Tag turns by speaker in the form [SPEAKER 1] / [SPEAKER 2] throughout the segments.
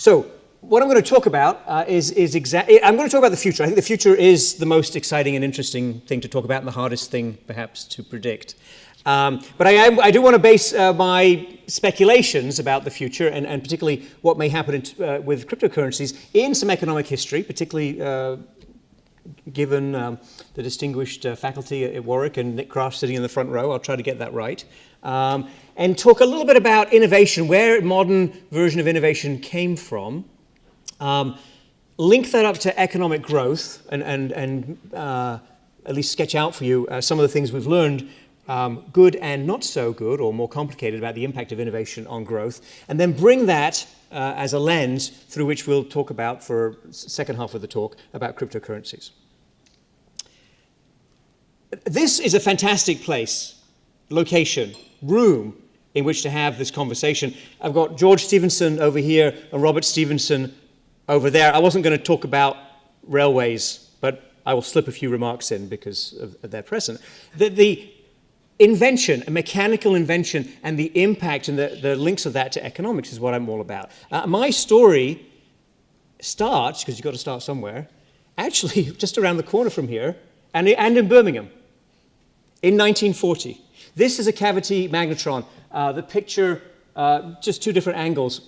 [SPEAKER 1] So what I'm going to talk about I'm going to talk about the future. I think the future is the most exciting and interesting thing to talk about and the hardest thing perhaps to predict. But I do want to base my speculations about the future and particularly what may happen with cryptocurrencies in some economic history, particularly given the distinguished faculty at Warwick and Nick Kraft sitting in the front row. I'll try to get that right. And talk a little bit about innovation, where modern version of innovation came from. Link that up to economic growth and at least sketch out for you some of the things we've learned, good and not so good or more complicated, about the impact of innovation on growth, and then bring that as a lens through which we'll talk about, for the second half of the talk, about cryptocurrencies. This is a fantastic place, location, room in which to have this conversation. I've got George Stevenson over here and Robert Stevenson over there. I wasn't going to talk about railways, but I will slip a few remarks in because of their presence. The invention, a mechanical invention, and the impact and the links of that to economics is what I'm all about. My story starts, because you've got to start somewhere, actually just around the corner from here, and in Birmingham, in 1940. This is a cavity magnetron. The picture, just two different angles.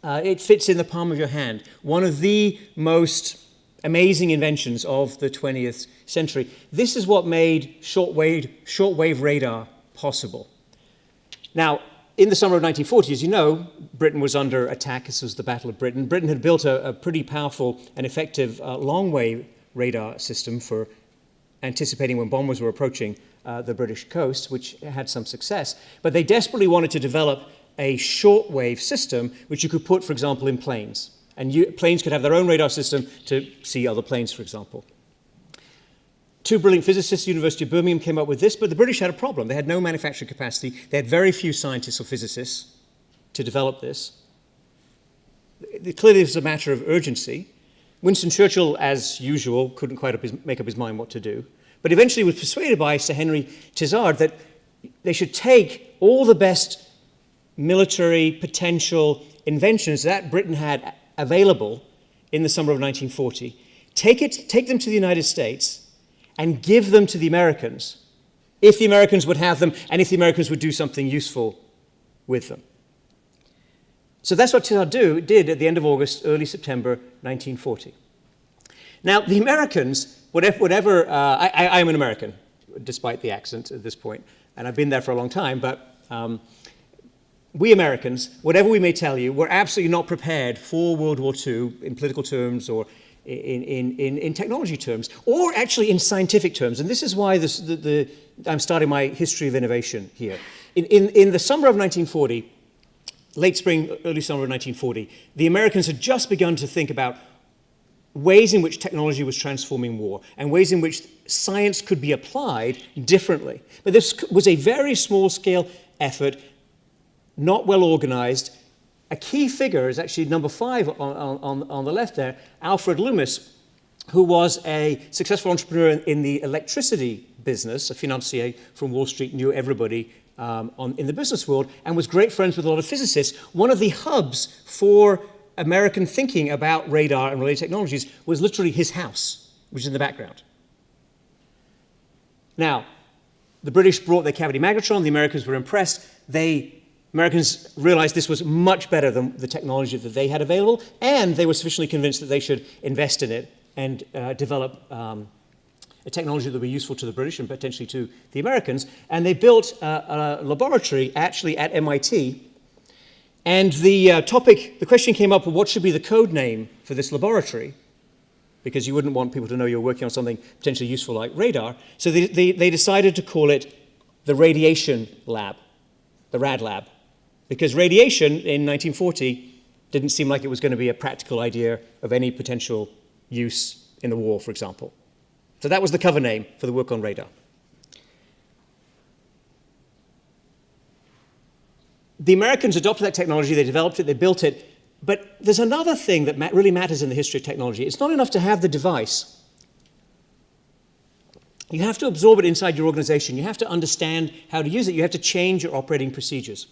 [SPEAKER 1] It fits in the palm of your hand. One of the most amazing inventions of the 20th century. This is what made shortwave radar possible. Now, in the summer of 1940, as you know, Britain was under attack. This was the Battle of Britain. Britain had built a pretty powerful and effective long-wave radar system for anticipating when bombers were approaching the British coast, which had some success. But they desperately wanted to develop a shortwave system which you could put, for example, in planes. And planes could have their own radar system to see other planes, for example. Two brilliant physicists at the University of Birmingham came up with this, but the British had a problem. They had no manufacturing capacity. They had very few scientists or physicists to develop this. Clearly, this was a matter of urgency. Winston Churchill, as usual, couldn't quite make up his mind what to do, but eventually was persuaded by Sir Henry Tizard that they should take all the best military potential inventions that Britain had available in the summer of 1940, take them to the United States and give them to the Americans, if the Americans would have them and if the Americans would do something useful with them. So that's what Tizard did at the end of August, early September 1940. Now, the Americans, I am an American, despite the accent at this point, and I've been there for a long time, but we Americans, whatever we may tell you, we're absolutely not prepared for World War II in political terms or in technology terms, or actually in scientific terms. And this is why I'm starting my history of innovation here. In the summer of 1940, late spring, early summer of 1940, the Americans had just begun to think about ways in which technology was transforming war and ways in which science could be applied differently. But this was a very small-scale effort, not well organized. A key figure is actually number 5 on the left there, Alfred Loomis, who was a successful entrepreneur in the electricity business, a financier from Wall Street, knew everybody in the business world, and was great friends with a lot of physicists. One of the hubs for American thinking about radar and related technologies was literally his house, which is in the background. Now, the British brought their cavity magnetron. The Americans were impressed. Americans realized this was much better than the technology that they had available, and they were sufficiently convinced that they should invest in it and develop a technology that would be useful to the British and potentially to the Americans. And they built a laboratory actually at MIT. And the question came up, well, what should be the code name for this laboratory? Because you wouldn't want people to know you're working on something potentially useful like radar. So they decided to call it the Radiation Lab, the Rad Lab. Because radiation in 1940 didn't seem like it was going to be a practical idea of any potential use in the war, for example. So that was the cover name for the work on radar. The Americans adopted that technology, they developed it, they built it, but there's another thing that really matters in the history of technology. It's not enough to have the device. You have to absorb it inside your organization. You have to understand how to use it. You have to change your operating procedures.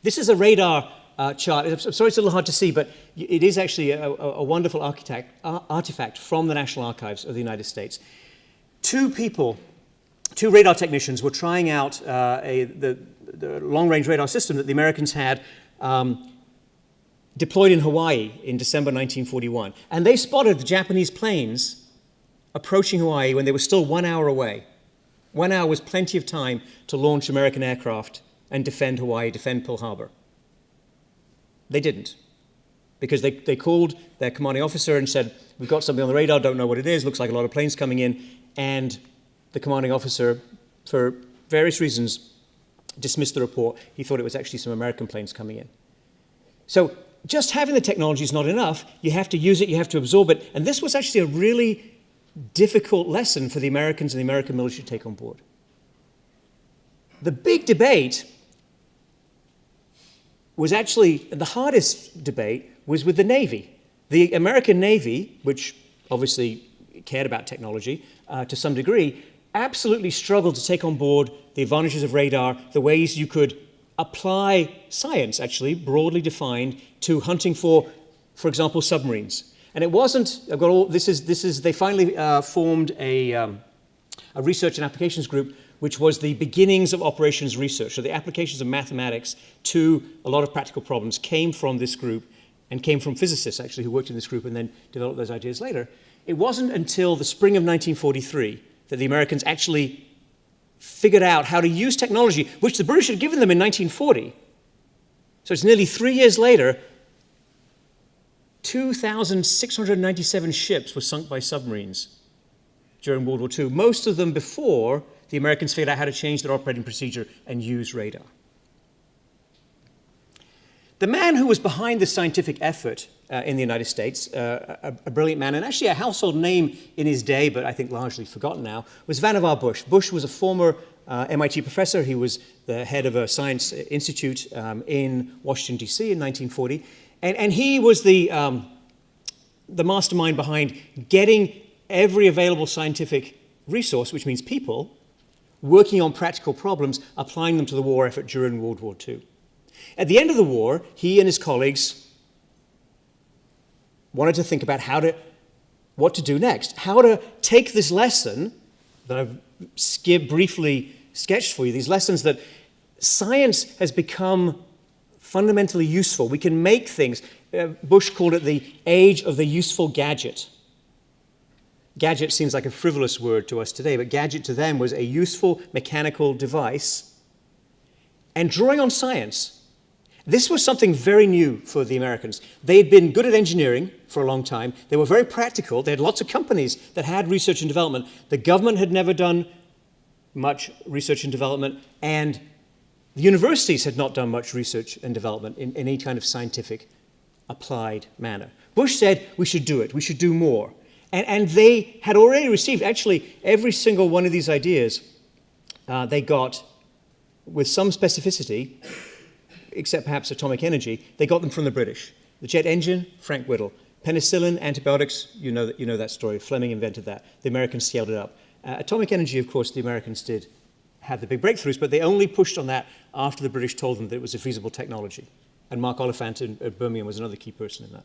[SPEAKER 1] This is a radar chart. I'm sorry it's a little hard to see, but it is actually a wonderful artifact from the National Archives of the United States. Two radar technicians were trying out the long-range radar system that the Americans had deployed in Hawaii in December 1941. And they spotted the Japanese planes approaching Hawaii when they were still 1 hour away. 1 hour was plenty of time to launch American aircraft and defend Hawaii, defend Pearl Harbor. They didn't, because they called their commanding officer and said, we've got something on the radar, don't know what it is, looks like a lot of planes coming in, and the commanding officer, for various reasons, dismissed the report. He thought it was actually some American planes coming in. So just having the technology is not enough. You have to use it, you have to absorb it, and this was actually a really difficult lesson for the Americans and the American military to take on board. The big debate was actually, the hardest debate was with the Navy. The American Navy, which obviously cared about technology to some degree, absolutely struggled to take on board the advantages of radar, the ways you could apply science, actually, broadly defined, to hunting for example, submarines. And it wasn't, I've got all, this is, they finally formed a research and applications group, which was the beginnings of operations research. So the applications of mathematics to a lot of practical problems came from this group and came from physicists, actually, who worked in this group and then developed those ideas later. It wasn't until the spring of 1943 that the Americans actually figured out how to use technology, which the British had given them in 1940. So it's nearly 3 years later, 2,697 ships were sunk by submarines during World War II, most of them before the Americans figured out how to change their operating procedure and use radar. The man who was behind this scientific effort in the United States, a brilliant man, and actually a household name in his day, but I think largely forgotten now, was Vannevar Bush. Bush was a former MIT professor. He was the head of a science institute in Washington, D.C. in 1940. And he was the mastermind behind getting every available scientific resource, which means people, working on practical problems, applying them to the war effort during World War II. At the end of the war, he and his colleagues wanted to think about what to do next, how to take this lesson that I've briefly sketched for you, these lessons that science has become fundamentally useful. We can make things. Bush called it the age of the useful gadget. Gadget seems like a frivolous word to us today, but gadget to them was a useful mechanical device. And drawing on science, this was something very new for the Americans. They had been good at engineering for a long time. They were very practical. They had lots of companies that had research and development. The government had never done much research and development, and the universities had not done much research and development in any kind of scientific, applied manner. Bush said we should do it, we should do more. And they had already received, actually, every single one of these ideas they got with some specificity, except perhaps atomic energy, they got them from the British. The jet engine, Frank Whittle. Penicillin, antibiotics, you know that story. Fleming invented that. The Americans scaled it up. Atomic energy, of course, the Americans did have the big breakthroughs, but they only pushed on that after the British told them that it was a feasible technology. And Mark Oliphant at Birmingham was another key person in that.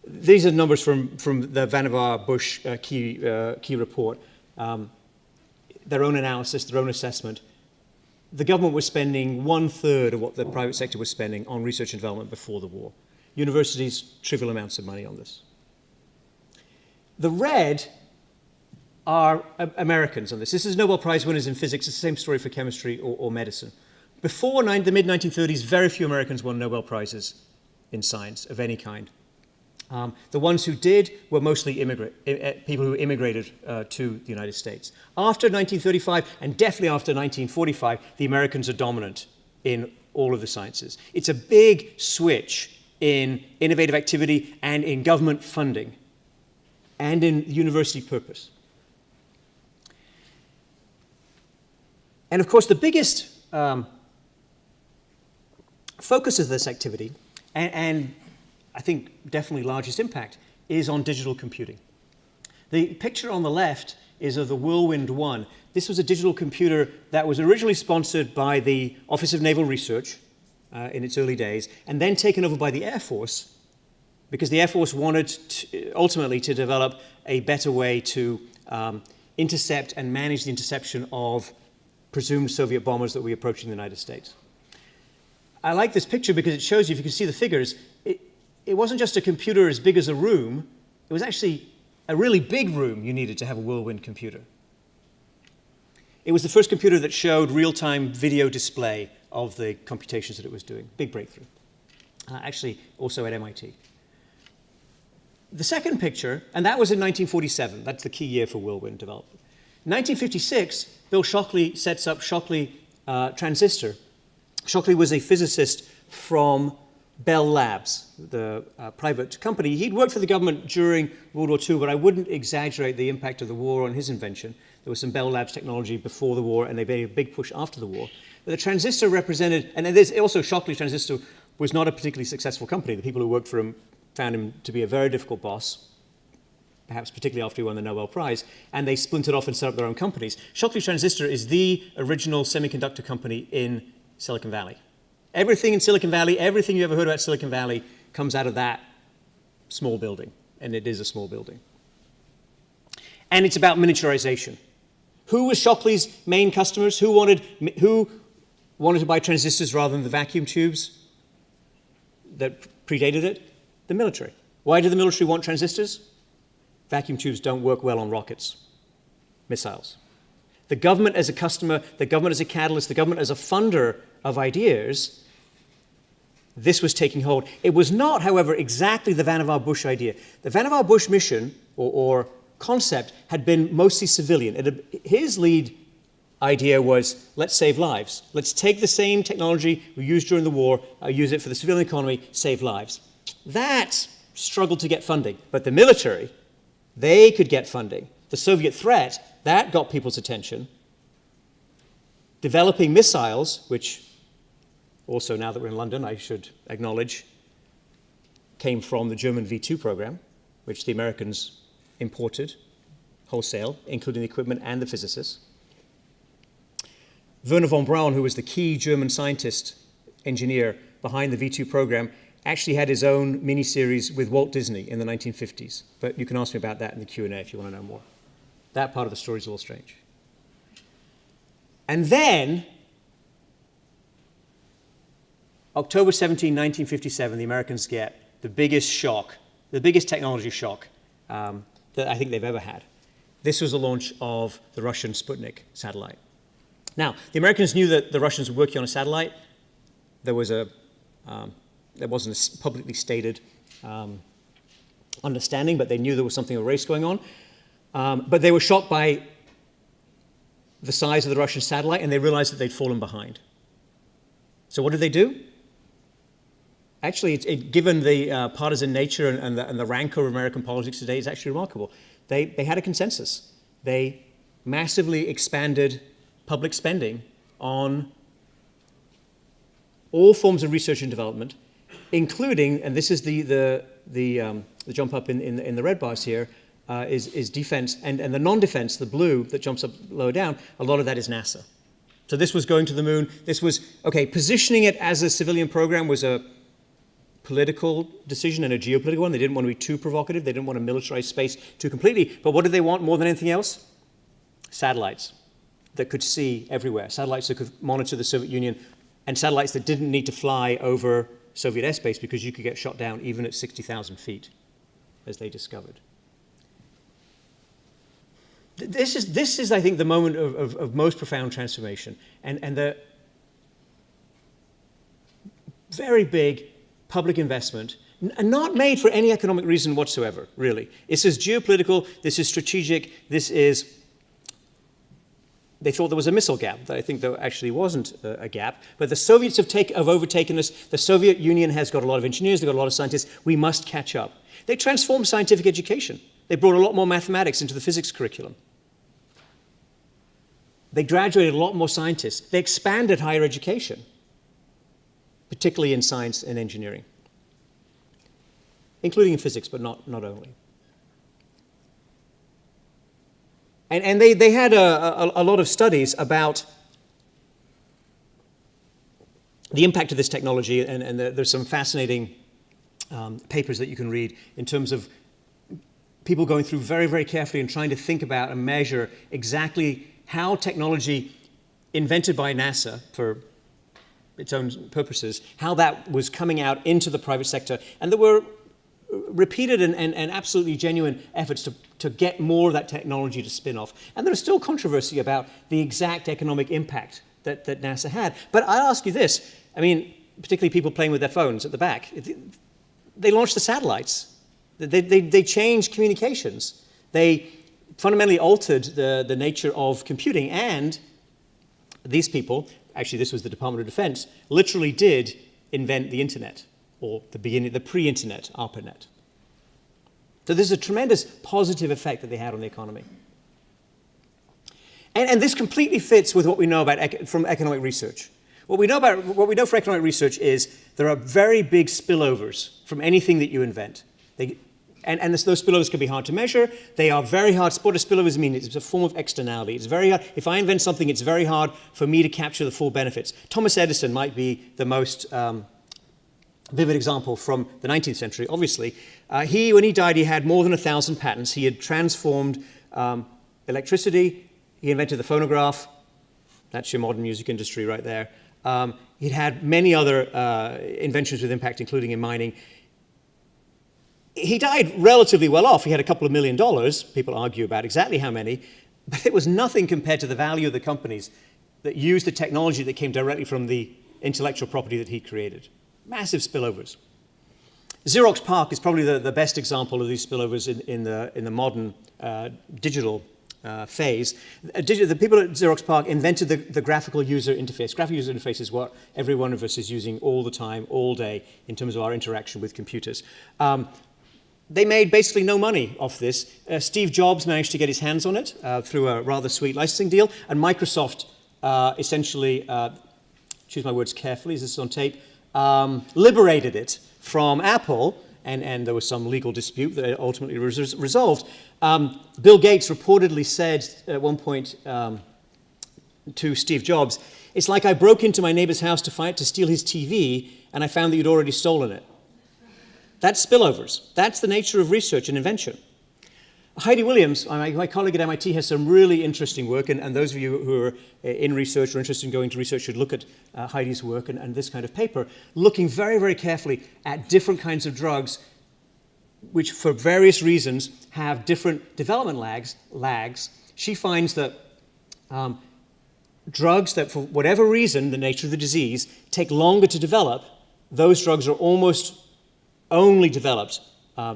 [SPEAKER 1] These are numbers from the Vannevar Bush key report. Their own analysis, their own assessment. The government was spending 1/3 of what the private sector was spending on research and development before the war. Universities, trivial amounts of money on this. The red are Americans on this. This is Nobel Prize winners in physics. It's the same story for chemistry or medicine. Before the mid-1930s, very few Americans won Nobel Prizes in science of any kind. The ones who did were mostly people who immigrated to the United States. After 1935, and definitely after 1945, the Americans are dominant in all of the sciences. It's a big switch in innovative activity and in government funding and in university purpose. And of course, the biggest focus of this activity, and I think definitely largest impact, is on digital computing. The picture on the left is of the Whirlwind 1. This was a digital computer that was originally sponsored by the Office of Naval Research, in its early days, and then taken over by the Air Force, because the Air Force wanted ultimately to develop a better way to intercept and manage the interception of presumed Soviet bombers that were approaching the United States. I like this picture because it shows you, if you can see the figures, it wasn't just a computer as big as a room, it was actually a really big room you needed to have a Whirlwind computer. It was the first computer that showed real-time video display of the computations that it was doing. Big breakthrough. Actually, also at MIT. The second picture, and that was in 1947. That's the key year for Whirlwind development. 1956, Bill Shockley sets up Shockley Transistor. Shockley was a physicist from Bell Labs, the private company. He'd worked for the government during World War II, but I wouldn't exaggerate the impact of the war on his invention. There was some Bell Labs technology before the war, and they made a big push after the war. But the transistor represented, and there's also Shockley Transistor was not a particularly successful company. The people who worked for him found him to be a very difficult boss, perhaps particularly after he won the Nobel Prize, and they splintered off and set up their own companies. Shockley Transistor is the original semiconductor company in Silicon Valley. Everything in Silicon Valley, everything you ever heard about Silicon Valley comes out of that small building, and it is a small building. And it's about miniaturization. Who was Shockley's main customers? Who wanted to buy transistors rather than the vacuum tubes that predated it? The military. Why do the military want transistors? Vacuum tubes don't work well on rockets, missiles. The government as a customer, the government as a catalyst, the government as a funder of ideas, this was taking hold. It was not, however, exactly the Vannevar Bush idea. The Vannevar Bush mission, or concept, had been mostly civilian. His lead idea was, let's save lives. Let's take the same technology we used during the war, use it for the civilian economy, save lives. That struggled to get funding. But the military, they could get funding. The Soviet threat, that got people's attention. Developing missiles, which also, now that we're in London, I should acknowledge, came from the German V2 program, which the Americans imported wholesale, including the equipment and the physicists. Werner von Braun, who was the key German scientist, engineer behind the V2 program, actually had his own mini-series with Walt Disney in the 1950s. But you can ask me about that in the Q&A if you want to know more. That part of the story is a little strange. And then, October 17, 1957, the Americans get the biggest shock, the biggest technology shock that I think they've ever had. This was the launch of the Russian Sputnik satellite. Now, the Americans knew that the Russians were working on a satellite. There wasn't a publicly stated understanding, but they knew there was something of a race going on. But they were shocked by the size of the Russian satellite, and they realized that they'd fallen behind. So what did they do? Actually, given the partisan nature and the rancor of American politics today, it's actually remarkable. They had a consensus. They massively expanded public spending on all forms of research and development, including, and this is the jump up in the red bars here, is defense, and the non-defense, the blue that jumps up lower down, a lot of that is NASA. So this was going to the moon. This was, okay, positioning it as a civilian program was a political decision and a geopolitical one. They didn't want to be too provocative. They didn't want to militarize space too completely. But what did they want more than anything else? Satellites that could see everywhere. Satellites that could monitor the Soviet Union, and satellites that didn't need to fly over Soviet airspace because you could get shot down even at 60,000 feet, as they discovered. This is, I think, the moment of most profound transformation, and the very big public investment, and not made for any economic reason whatsoever, really. This is geopolitical, this is strategic, this is... They thought there was a missile gap. I think there actually wasn't a gap. But the Soviets have overtaken us. The Soviet Union has got a lot of engineers, they've got a lot of scientists. We must catch up. They transformed scientific education. They brought a lot more mathematics into the physics curriculum. They graduated a lot more scientists. They expanded higher education, particularly in science and engineering, including in physics, but not only. And they had a lot of studies about the impact of this technology, and there's some fascinating papers that you can read in terms of people going through very, very carefully and trying to think about and measure exactly how technology invented by NASA for its own purposes, how that was coming out into the private sector. And there were repeated and absolutely genuine efforts to get more of that technology to spin off. And there's still controversy about the exact economic impact that NASA had. But I'll ask you this, I mean, particularly people playing with their phones at the back, they launched the satellites. They changed communications. They fundamentally altered the nature of computing, and these people, actually this was the Department of Defense, literally did invent the internet, or the pre-internet, ARPANET. So there's a tremendous positive effect that they had on the economy. And this completely fits with what we know about from economic research. What we know for economic research is there are very big spillovers from anything that you invent. Those spillovers can be hard to measure. They are very hard. What do spillovers mean? It's a form of externality. It's very hard. If I invent something, it's very hard for me to capture the full benefits. Thomas Edison might be the most vivid example from the 19th century, obviously. When he died, he had more than 1,000 patents. He had transformed electricity. He invented the phonograph. That's your modern music industry right there. He'd had many other inventions with impact, including in mining. He died relatively well off. He had a couple of $1 million. People argue about exactly how many. But it was nothing compared to the value of the companies that used the technology that came directly from the intellectual property that he created. Massive spillovers. Xerox PARC is probably the best example of these spillovers in the modern digital phase. The people at Xerox PARC invented the graphical user interface. Graphical user interface is what every one of us is using all the time, all day, in terms of our interaction with computers. They made basically no money off this. Steve Jobs managed to get his hands on it through a rather sweet licensing deal, and Microsoft essentially, choose my words carefully, is this on tape, liberated it from Apple, and there was some legal dispute that ultimately was resolved. Bill Gates reportedly said at one point to Steve Jobs, "It's like I broke into my neighbor's house to steal his TV, and I found that you'd already stolen it." That's spillovers. That's the nature of research and invention. Heidi Williams, my colleague at MIT, has some really interesting work, and those of you who are in research or interested in going to research should look at Heidi's work and this kind of paper, looking very, very carefully at different kinds of drugs which, for various reasons, have different development lags. She finds that drugs that, for whatever reason, the nature of the disease, take longer to develop, those drugs are almost only developed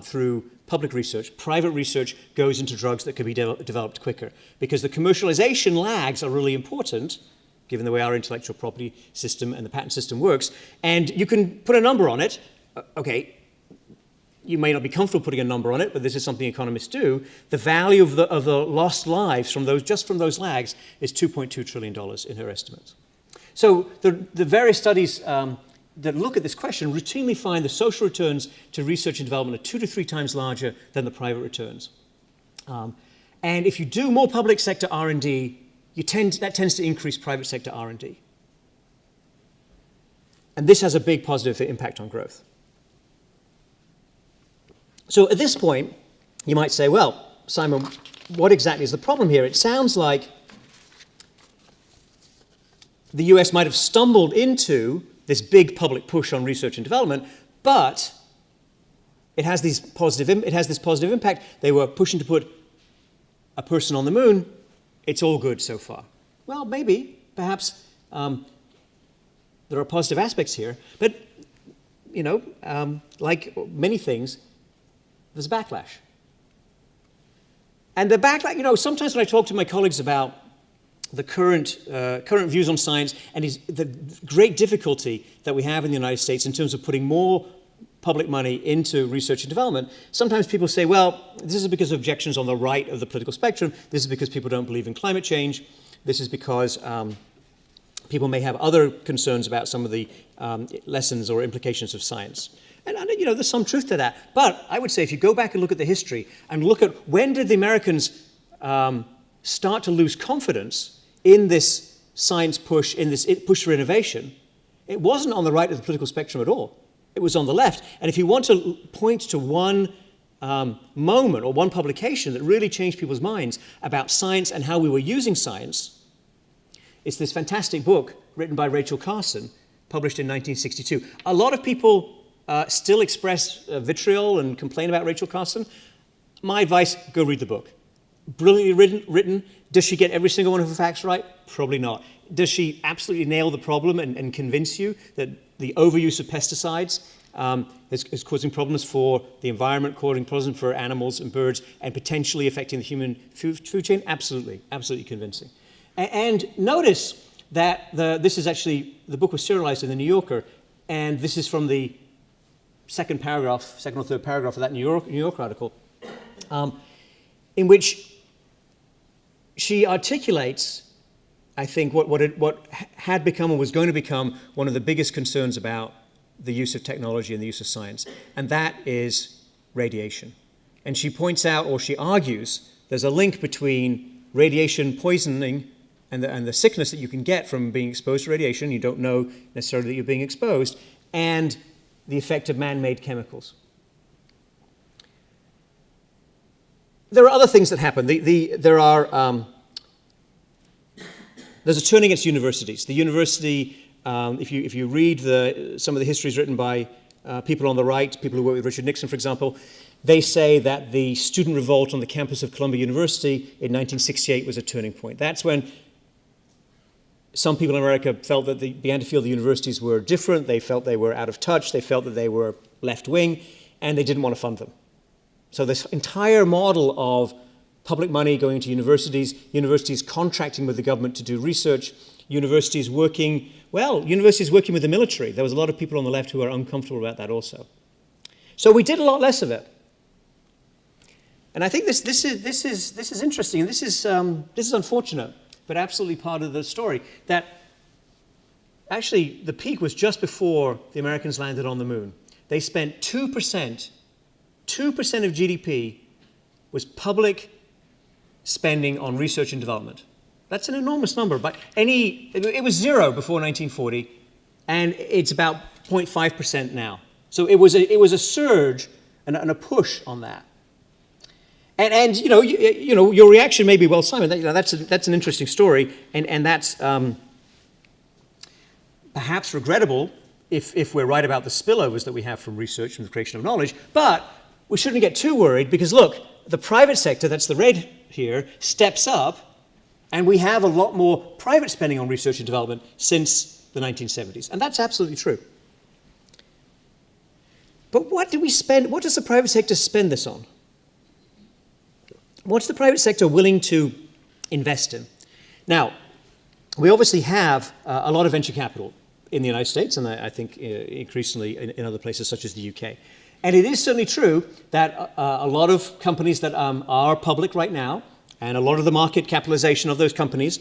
[SPEAKER 1] through public research. Private research goes into drugs that can be developed quicker, because the commercialization lags are really important, given the way our intellectual property system and the patent system works. And you can put a number on it. Okay, you may not be comfortable putting a number on it, but this is something economists do. The value of the lost lives from those lags is $2.2 trillion in her estimates. So the various studies that look at this question routinely find the social returns to research and development are 2 to 3 times larger than the private returns. And if you do more public sector R&D, that tends to increase private sector R&D. And this has a big positive impact on growth. So at this point, you might say, well, Simon, what exactly is the problem here? It sounds like the US might have stumbled into this big public push on research and development, but it has this positive impact. They were pushing to put a person on the moon. It's all good so far. Well, maybe, perhaps there are positive aspects here, but like many things, there's a backlash. And the backlash, sometimes when I talk to my colleagues about the current views on science and the great difficulty that we have in the United States in terms of putting more public money into research and development, sometimes people say, well, this is because of objections on the right of the political spectrum. This is because people don't believe in climate change. This is because people may have other concerns about some of the lessons or implications of science. And there's some truth to that. But I would say if you go back and look at the history and look at when did the Americans start to lose confidence in this science push, in this push for innovation, It wasn't on the right of the political spectrum at all. It was on the left. And if you want to point to one moment or one publication that really changed people's minds about science and how we were using science, it's this fantastic book written by Rachel Carson, published in 1962. A lot of people still express vitriol and complain about Rachel Carson. My advice, go read the book. Brilliantly written. Does she get every single one of her facts right? Probably not. Does she absolutely nail the problem and convince you that the overuse of pesticides is causing problems for the environment, causing problems for animals and birds, and potentially affecting the human food chain? Absolutely, absolutely convincing. And notice that this is actually, the book was serialized in the New Yorker, and this is from the second or third paragraph of that New Yorker article, in which she articulates, I think, what had become or was going to become one of the biggest concerns about the use of technology and the use of science, and that is radiation. And she points out, or she argues, there's a link between radiation poisoning and the sickness that you can get from being exposed to radiation, you don't know necessarily that you're being exposed, and the effect of man-made chemicals. There are other things that happen. There's a turn against universities. The university, if you read some of the histories written by people on the right, people who work with Richard Nixon, for example, they say that the student revolt on the campus of Columbia University in 1968 was a turning point. That's when some people in America felt that they began to feel the universities were different. They felt they were out of touch. They felt that they were left-wing, and they didn't want to fund them. So this entire model of public money going to universities contracting with the government to do research, universities working with the military. There was a lot of people on the left who are uncomfortable about that also. So we did a lot less of it. And I think this is interesting, and this is unfortunate, but absolutely part of the story, that actually the peak was just before the Americans landed on the moon. They spent 2% of GDP was public spending on research and development. That's an enormous number, but it was zero before 1940, and it's about 0.5% now. So it was a surge and a push on that. And your reaction may be, well, Simon, that's an interesting story, and that's perhaps regrettable if we're right about the spillovers that we have from research and the creation of knowledge. But we shouldn't get too worried because look, the private sector, that's the red here, steps up, and we have a lot more private spending on research and development since the 1970s, and that's absolutely true. But what do we spend? What does the private sector spend this on? What's the private sector willing to invest in? Now, we obviously have a lot of venture capital in the United States, and I think increasingly in other places such as the UK. And it is certainly true that a lot of companies that are public right now, and a lot of the market capitalization of those companies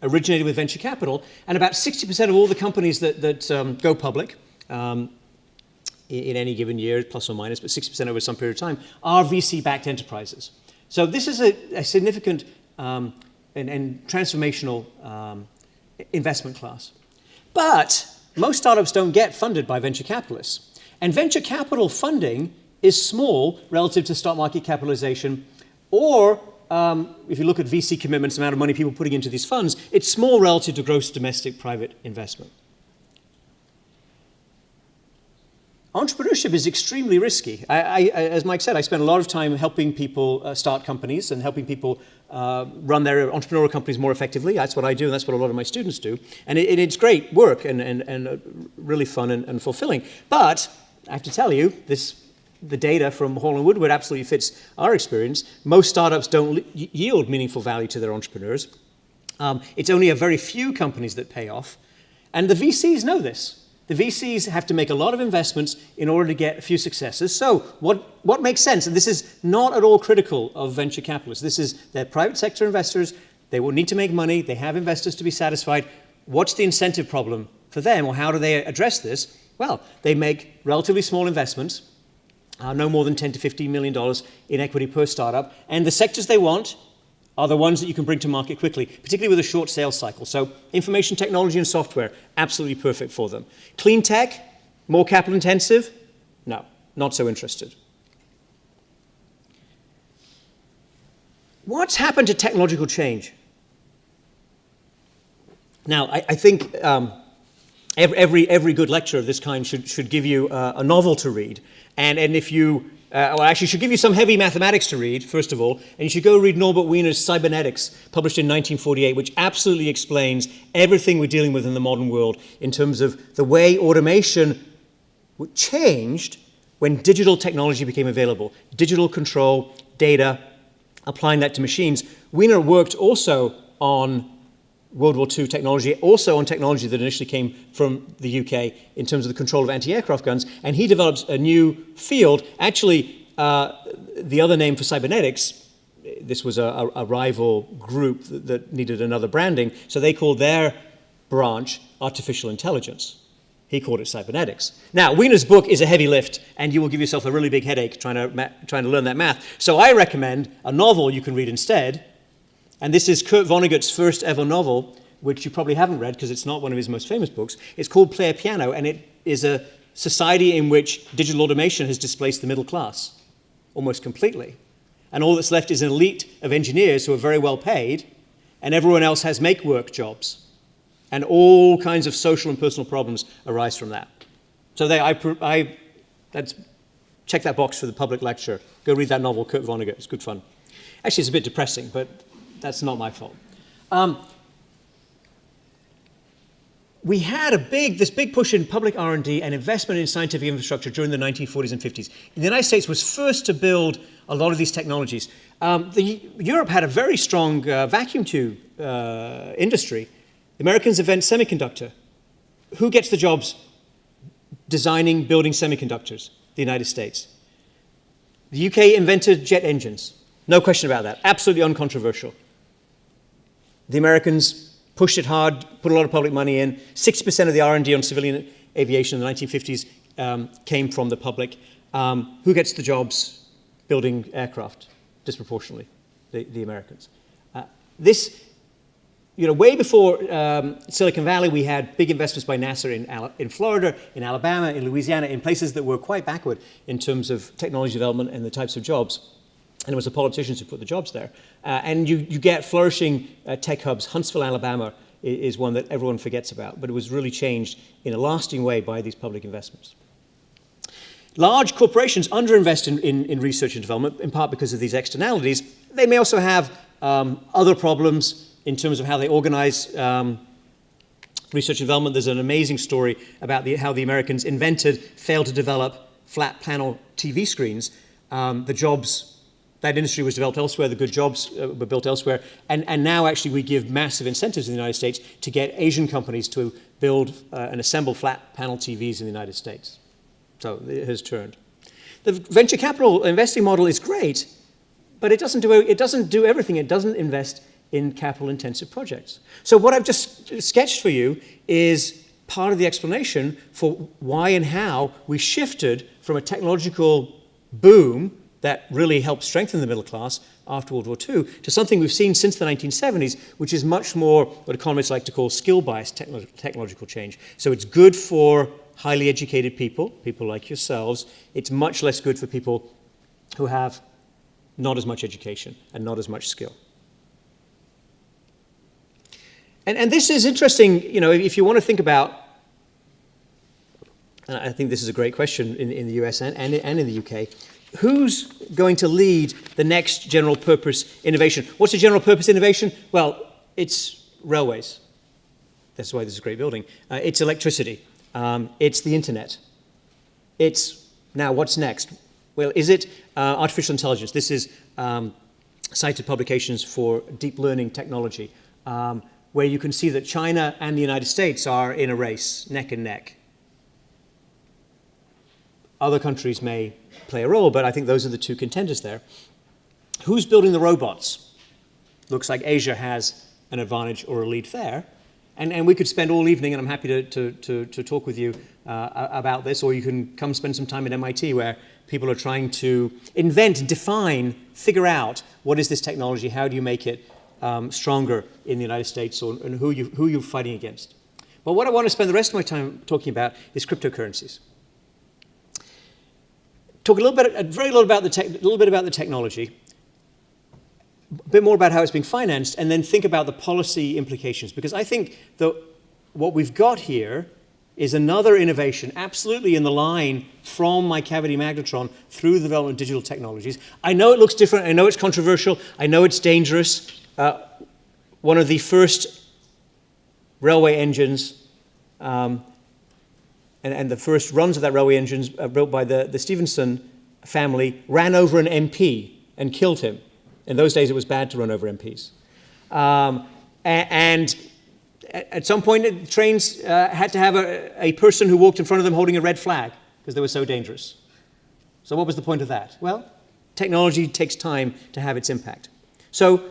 [SPEAKER 1] originated with venture capital, and about 60% of all the companies that go public in any given year, plus or minus, but 60% over some period of time, are VC-backed enterprises. So this is a significant and transformational investment class. But most startups don't get funded by venture capitalists. And venture capital funding is small relative to stock market capitalization, or if you look at VC commitments, the amount of money people putting into these funds, it's small relative to gross domestic private investment. Entrepreneurship is extremely risky. As Mike said, I spend a lot of time helping people start companies and helping people run their entrepreneurial companies more effectively. That's what I do, and that's what a lot of my students do. And it's great work and really fun and fulfilling. But I have to tell you, the data from Hall & Woodward absolutely fits our experience. Most startups don't yield meaningful value to their entrepreneurs. It's only a very few companies that pay off. And the VCs know this. The VCs have to make a lot of investments in order to get a few successes. So what makes sense? And this is not at all critical of venture capitalists. They're private sector investors. They will need to make money. They have investors to be satisfied. What's the incentive problem for them, or how do they address this? Well, they make relatively small investments, no more than $10 to $15 million in equity per startup. And the sectors they want are the ones that you can bring to market quickly, particularly with a short sales cycle. So information technology and software, absolutely perfect for them. Clean tech, more capital intensive? No, not so interested. What's happened to technological change? Now, I think every good lecture of this kind should give you a novel to read. And if you, well, actually should give you some heavy mathematics to read, first of all, and you should go read Norbert Wiener's Cybernetics, published in 1948, which absolutely explains everything we're dealing with in the modern world in terms of the way automation changed when digital technology became available. Digital control, data, applying that to machines. Wiener worked also on World War II technology, also on technology that initially came from the UK in terms of the control of anti-aircraft guns, and he developed a new field. Actually, the other name for cybernetics, this was a rival group that needed another branding, so they called their branch artificial intelligence. He called it cybernetics. Now, Wiener's book is a heavy lift, and you will give yourself a really big headache trying to learn that math. So I recommend a novel you can read instead. And this is Kurt Vonnegut's first ever novel, which you probably haven't read because it's not one of his most famous books. It's called Play a Piano, and it is a society in which digital automation has displaced the middle class almost completely. And all that's left is an elite of engineers who are very well paid, and everyone else has make-work jobs. And all kinds of social and personal problems arise from that. So let's check that box for the public lecture. Go read that novel, Kurt Vonnegut. It's good fun. Actually, it's a bit depressing, but that's not my fault. We had this big push in public R&D and investment in scientific infrastructure during the 1940s and 50s. The United States was first to build a lot of these technologies. Europe had a very strong vacuum tube industry. The Americans invent semiconductor. Who gets the jobs designing, building semiconductors? The United States. The UK invented jet engines. No question about that. Absolutely uncontroversial. The Americans pushed it hard, put a lot of public money in. 60% of the R&D on civilian aviation in the 1950s came from the public. Who gets the jobs building aircraft disproportionately? The Americans. Way before Silicon Valley, we had big investments by NASA in Florida, in Alabama, in Louisiana, in places that were quite backward in terms of technology development and the types of jobs. And it was the politicians who put the jobs there. And you get flourishing tech hubs. Huntsville, Alabama is one that everyone forgets about, but it was really changed in a lasting way by these public investments. Large corporations underinvest in research and development, in part because of these externalities. They may also have other problems in terms of how they organize research and development. There's an amazing story about how the Americans failed to develop flat panel TV screens. That industry was developed elsewhere, the good jobs were built elsewhere, and now actually we give massive incentives in the United States to get Asian companies to build and assemble flat panel TVs in the United States. So it has turned. The venture capital investing model is great, but it doesn't do everything. It doesn't invest in capital-intensive projects. So what I've just sketched for you is part of the explanation for why and how we shifted from a technological boom that really helped strengthen the middle class after World War II to something we've seen since the 1970s, which is much more what economists like to call skill-biased technological change. So it's good for highly educated people like yourselves. It's much less good for people who have not as much education and not as much skill. And this is interesting, if you want to think about, and I think this is a great question in the US and in the UK, who's going to lead the next general purpose innovation? What's a general purpose innovation? Well, it's railways. That's why this is a great building. It's electricity. It's the internet. Now what's next? Well, is it artificial intelligence? This is cited publications for deep learning technology, where you can see that China and the United States are in a race, neck and neck. Other countries may play a role, but I think those are the two contenders there. Who's building the robots? Looks like Asia has an advantage or a lead there. And we could spend all evening, and I'm happy to talk with you about this, or you can come spend some time at MIT where people are trying to invent, define, figure out what is this technology, how do you make it stronger in the United States, and who you're fighting against. But what I want to spend the rest of my time talking about is cryptocurrencies. Talk a little bit about the technology, a bit more about how it's being financed, and then think about the policy implications. Because I think that what we've got here is another innovation, absolutely in the line from my cavity magnetron through the development of digital technologies. I know it looks different. I know it's controversial. I know it's dangerous. One of the first railway engines and the first runs of that railway engines built by the Stephenson family ran over an MP and killed him. In those days, it was bad to run over MPs. And at some point, trains had to have a person who walked in front of them holding a red flag because they were so dangerous. So what was the point of that? Well, technology takes time to have its impact. So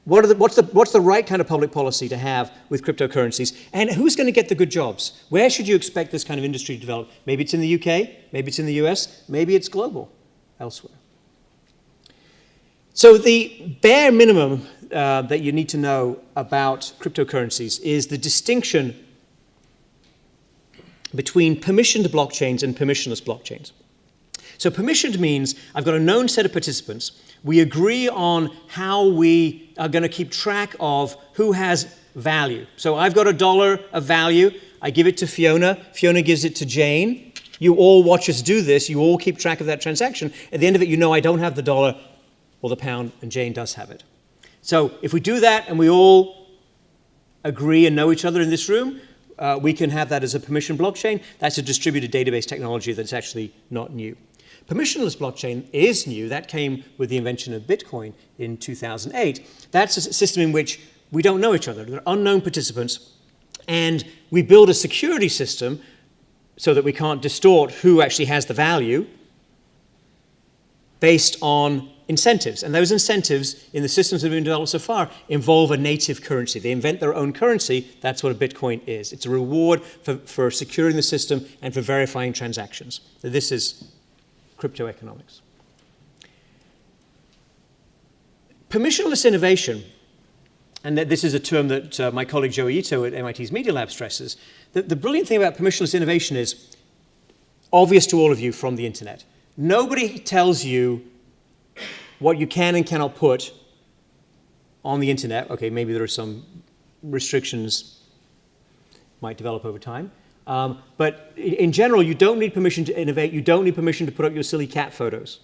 [SPEAKER 1] what's the right kind of public policy to have with cryptocurrencies? And who's going to get the good jobs? Where should you expect this kind of industry to develop? Maybe it's in the UK, maybe it's in the US, maybe it's global elsewhere. So the bare minimum that you need to know about cryptocurrencies is the distinction between permissioned blockchains and permissionless blockchains. So permissioned means I've got a known set of participants. We agree on how we are going to keep track of who has value. So I've got $1 of value. I give it to Fiona. Fiona gives it to Jane. You all watch us do this. You all keep track of that transaction. At the end of it, you know I don't have the dollar or the pound, and Jane does have it. So if we do that and we all agree and know each other in this room, we can have that as a permission blockchain. That's a distributed database technology that's actually not new. Permissionless blockchain is new. That came with the invention of Bitcoin in 2008. That's a system in which we don't know each other. There are unknown participants, and we build a security system so that we can't distort who actually has the value based on incentives. And those incentives in the systems that have been developed so far involve a native currency. They invent their own currency. That's what a Bitcoin is. It's a reward for securing the system and for verifying transactions. So this is crypto economics. Permissionless innovation, and this is a term that my colleague Joey Ito at MIT's Media Lab stresses, the brilliant thing about permissionless innovation is obvious to all of you from the internet. Nobody tells you what you can and cannot put on the internet. Okay, maybe there are some restrictions might develop over time. But in general, you don't need permission to innovate. You don't need permission to put up your silly cat photos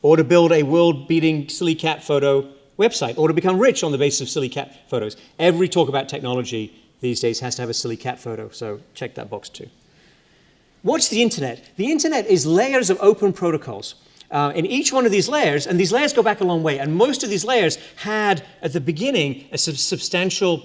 [SPEAKER 1] or to build a world-beating silly cat photo website or to become rich on the basis of silly cat photos. Every talk about technology these days has to have a silly cat photo, so check that box too. What's the internet? The internet is layers of open protocols. In each one of these layers, and these layers go back a long way, and most of these layers had, at the beginning, a substantial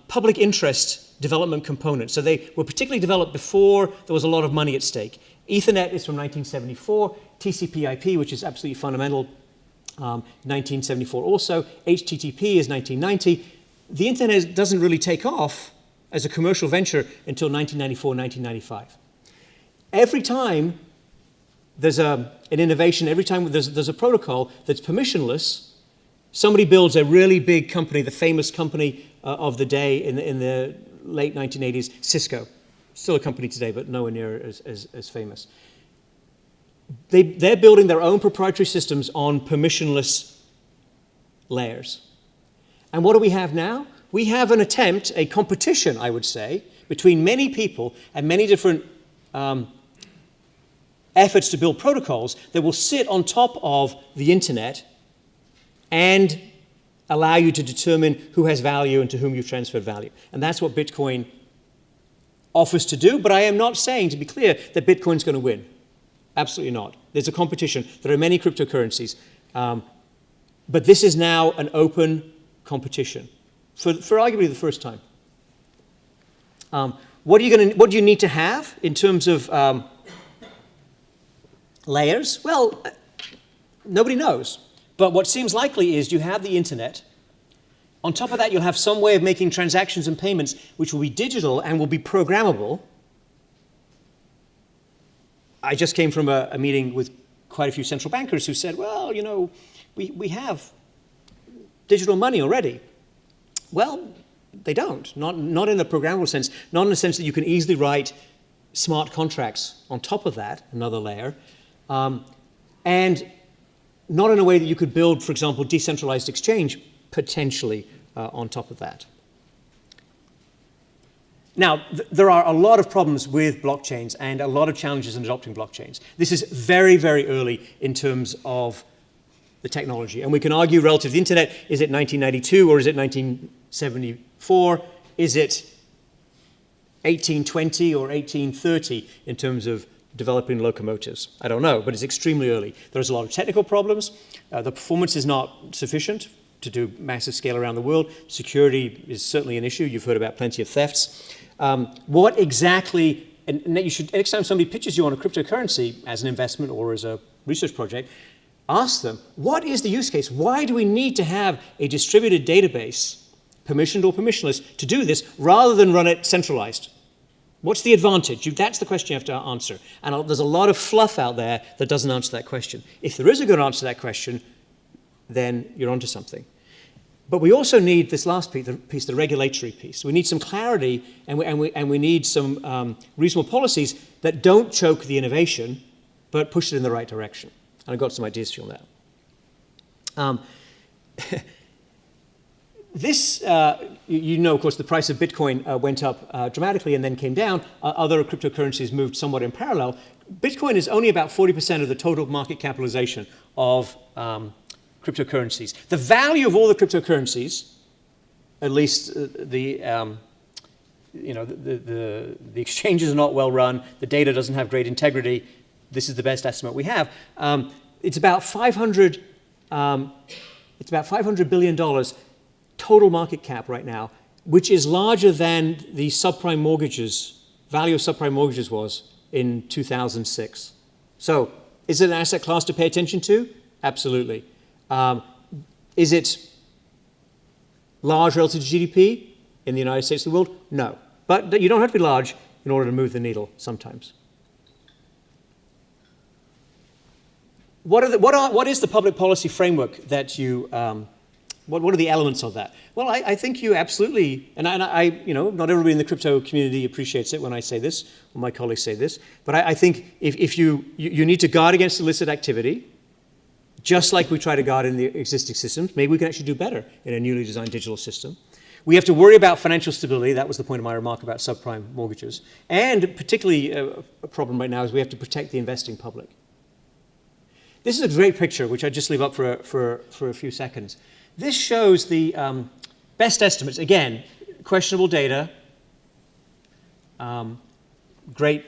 [SPEAKER 1] public interest development component. So they were particularly developed before there was a lot of money at stake. Ethernet is from 1974, TCP/IP, which is absolutely fundamental, 1974 also, HTTP is 1990. The internet doesn't really take off as a commercial venture until 1994, 1995. Every time there's an innovation, every time there's a protocol that's permissionless, somebody builds a really big company, the famous company of the day in the late 1980s, Cisco. Still a company today, but nowhere near as famous. They're building their own proprietary systems on permissionless layers. And what do we have now? We have an attempt, a competition, I would say, between many people and many different efforts to build protocols that will sit on top of the internet and allow you to determine who has value and to whom you've transferred value. And that's what Bitcoin offers to do, but I am not saying, to be clear, that Bitcoin's going to win. Absolutely not. There's a competition. There are many cryptocurrencies. But this is now an open competition for arguably the first time. What do you need to have in terms of layers? Well, nobody knows. But what seems likely is you have the internet. On top of that, you'll have some way of making transactions and payments which will be digital and will be programmable. I just came from a meeting with quite a few central bankers who said, well, you know, we have digital money already. Well, they don't, not in the programmable sense, not in the sense that you can easily write smart contracts on top of that, another layer, and not in a way that you could build, for example, decentralized exchange potentially on top of that. Now, there are a lot of problems with blockchains and a lot of challenges in adopting blockchains. This is very, very early in terms of the technology. And we can argue relative to the internet, is it 1992 or is it 1974? Is it 1820 or 1830 in terms of developing locomotives? I don't know, but it's extremely early. There's a lot of technical problems. The performance is not sufficient to do massive scale around the world. Security is certainly an issue. You've heard about plenty of thefts. What exactly, and you should, next time somebody pitches you on a cryptocurrency as an investment or as a research project, ask them, what is the use case? Why do we need to have a distributed database, permissioned or permissionless, to do this rather than run it centralized? What's the advantage? That's the question you have to answer. And there's a lot of fluff out there that doesn't answer that question. If there is a good answer to that question, then you're onto something. But we also need this last piece, the regulatory piece. We need some clarity, and we need some reasonable policies that don't choke the innovation, but push it in the right direction. And I've got some ideas for you on that. This, you know, of course, the price of Bitcoin went up dramatically and then came down. Other cryptocurrencies moved somewhat in parallel. Bitcoin is only about 40% of the total market capitalization of cryptocurrencies. The value of all the cryptocurrencies, at least the exchanges are not well run, the data doesn't have great integrity. This is the best estimate we have. It's about $500 billion total market cap right now, which is larger than the subprime mortgages, value of subprime mortgages was in 2006. So, is it an asset class to pay attention to? Absolutely. Is it large relative to GDP in the United States of the world? No. But you don't have to be large in order to move the needle sometimes. What is the public policy framework that you, what are the elements of that? Well, I think you absolutely, and I, you know, not everybody in the crypto community appreciates it when I say this, or my colleagues say this, but I think if you need to guard against illicit activity, just like we try to guard in the existing systems. Maybe we can actually do better in a newly designed digital system. We have to worry about financial stability. That was the point of my remark about subprime mortgages. And particularly a problem right now is we have to protect the investing public. This is a great picture, which I just leave up for a few seconds. This shows the best estimates. Again, questionable data, great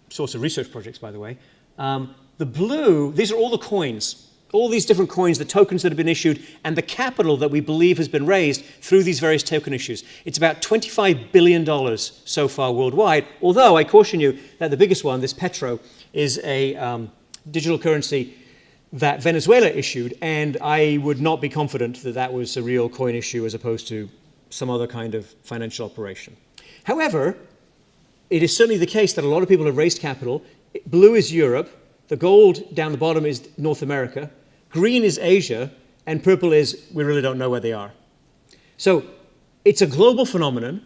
[SPEAKER 1] source of research projects, by the way. The blue, these are all the coins, all these different coins, the tokens that have been issued, and the capital that we believe has been raised through these various token issues. It's about $25 billion so far worldwide, although I caution you that the biggest one, this Petro, is a digital currency that Venezuela issued, and I would not be confident that that was a real coin issue as opposed to some other kind of financial operation. However, it is certainly the case that a lot of people have raised capital. Blue is Europe. The gold down the bottom is North America, green is Asia, and purple is we really don't know where they are. So it's a global phenomenon.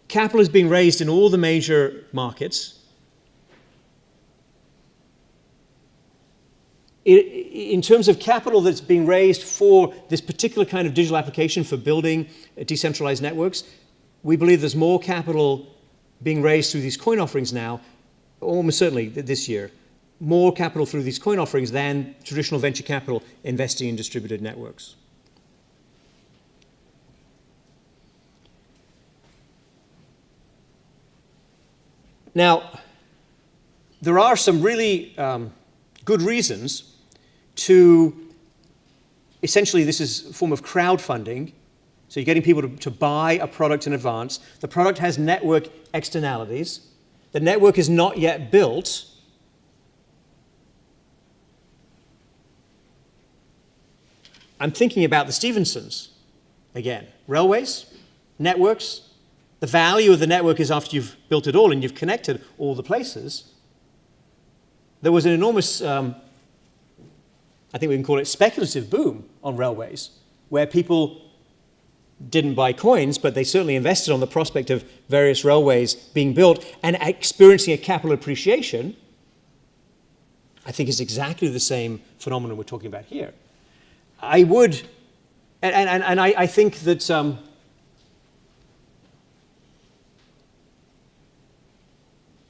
[SPEAKER 1] Capital is being raised in all the major markets. In terms of capital that's being raised for this particular kind of digital application for building decentralized networks, we believe there's more capital being raised through these coin offerings now, almost certainly this year, more capital through these coin offerings than traditional venture capital investing in distributed networks. Now, there are some really good reasons to, essentially this is a form of crowdfunding. So you're getting people to buy a product in advance. The product has network externalities. The network is not yet built. I'm thinking about the Stephensons again. Railways, networks. The value of the network is after you've built it all and you've connected all the places. there was an enormous, I think we can call it speculative boom on railways, where people didn't buy coins, but they certainly invested on the prospect of various railways being built and experiencing a capital appreciation. I think is exactly the same phenomenon we're talking about here. I would, and I think that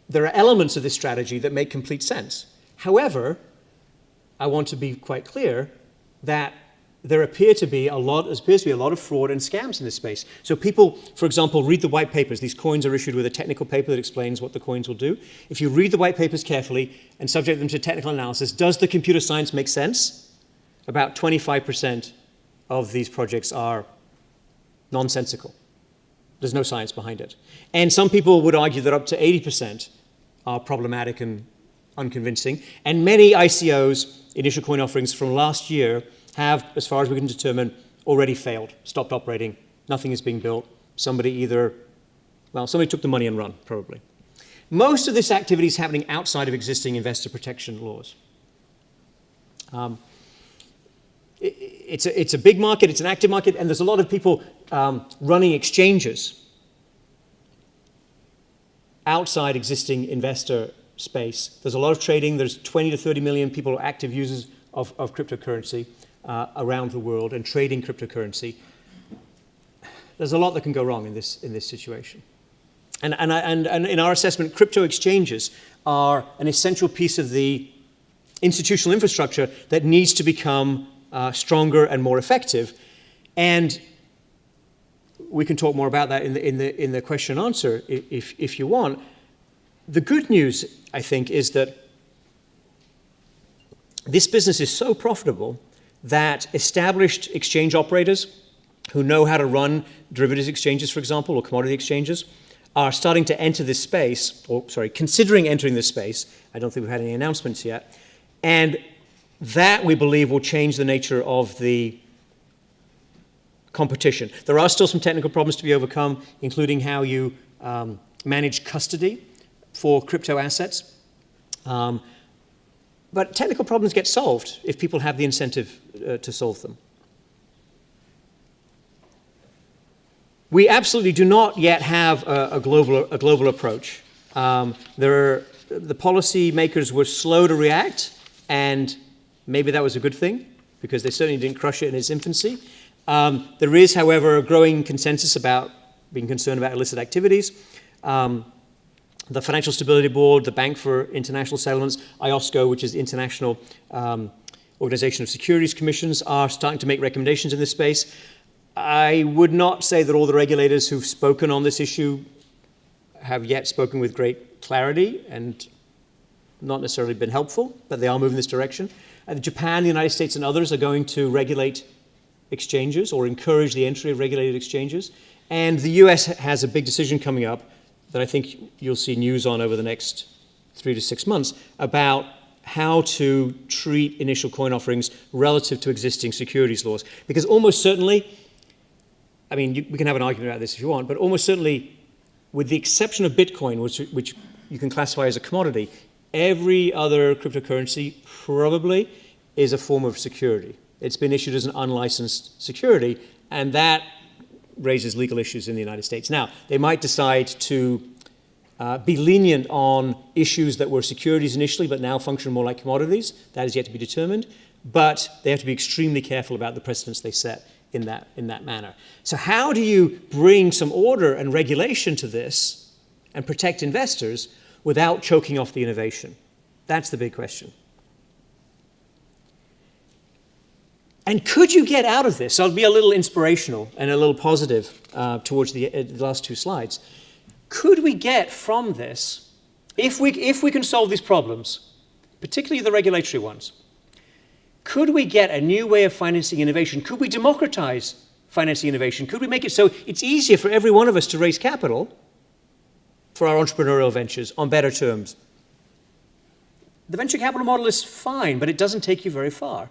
[SPEAKER 1] there are elements of this strategy that make complete sense. However, I want to be quite clear that there appears to be a lot of fraud and scams in this space. So people, for example, read the white papers. These coins are issued with a technical paper that explains what the coins will do. If you read the white papers carefully and subject them to technical analysis, does the computer science make sense? About 25% of these projects are nonsensical. There's no science behind it. And some people would argue that up to 80% are problematic and unconvincing. And many ICOs, initial coin offerings from last year, have, as far as we can determine, already failed, stopped operating, nothing is being built. Somebody took the money and run, probably. Most of this activity is happening outside of existing investor protection laws. It's a big market, it's an active market, and there's a lot of people running exchanges outside existing investor space. There's a lot of trading. There's 20 to 30 million people, active users of cryptocurrency around the world and trading cryptocurrency. There's a lot that can go wrong in this situation. And in our assessment, crypto exchanges are an essential piece of the institutional infrastructure that needs to become stronger and more effective. And we can talk more about that in the question and answer if you want. The good news, I think, is that this business is so profitable that established exchange operators who know how to run derivatives exchanges, for example, or commodity exchanges, are starting to enter this space, considering entering this space. I don't think we've had any announcements yet. And that, we believe, will change the nature of the competition. There are still some technical problems to be overcome, including how you manage custody for crypto assets. But technical problems get solved if people have the incentive to solve them. We absolutely do not yet have a global approach. The policy makers were slow to react, and maybe that was a good thing, because they certainly didn't crush it in its infancy. There is, however, a growing consensus about being concerned about illicit activities. The Financial Stability Board, the Bank for International Settlements, IOSCO, which is the International Organization of Securities Commissions, are starting to make recommendations in this space. I would not say that all the regulators who've spoken on this issue have yet spoken with great clarity and not necessarily been helpful, but they are moving this direction. Japan, the United States, and others are going to regulate exchanges or encourage the entry of regulated exchanges. And the US has a big decision coming up that I think you'll see news on over the next 3 to 6 months about how to treat initial coin offerings relative to existing securities laws. Because almost certainly, I mean, we can have an argument about this if you want, but almost certainly, with the exception of Bitcoin, which you can classify as a commodity, every other cryptocurrency probably is a form of security. It's been issued as an unlicensed security, and that raises legal issues in the United States. Now, they might decide to be lenient on issues that were securities initially, but now function more like commodities. That is yet to be determined. But they have to be extremely careful about the precedents they set in that manner. So how do you bring some order and regulation to this and protect investors without choking off the innovation? That's the big question. And could you get out of this? I'll be a little inspirational and a little positive towards the last 2 slides. Could we get from this, if we can solve these problems, particularly the regulatory ones, could we get a new way of financing innovation? Could we democratize financing innovation? Could we make it so it's easier for every one of us to raise capital for our entrepreneurial ventures on better terms? The venture capital model is fine, but it doesn't take you very far.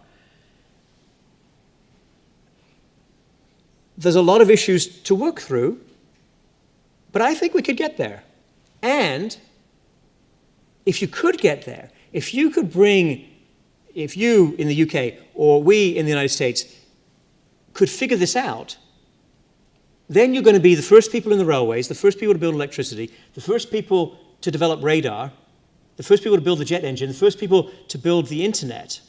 [SPEAKER 1] There's a lot of issues to work through, but I think we could get there. And if you could get there, If you in the UK or we in the United States could figure this out, then you're going to be the first people in the railways, the first people to build electricity, the first people to develop radar, the first people to build the jet engine, the first people to build the internet.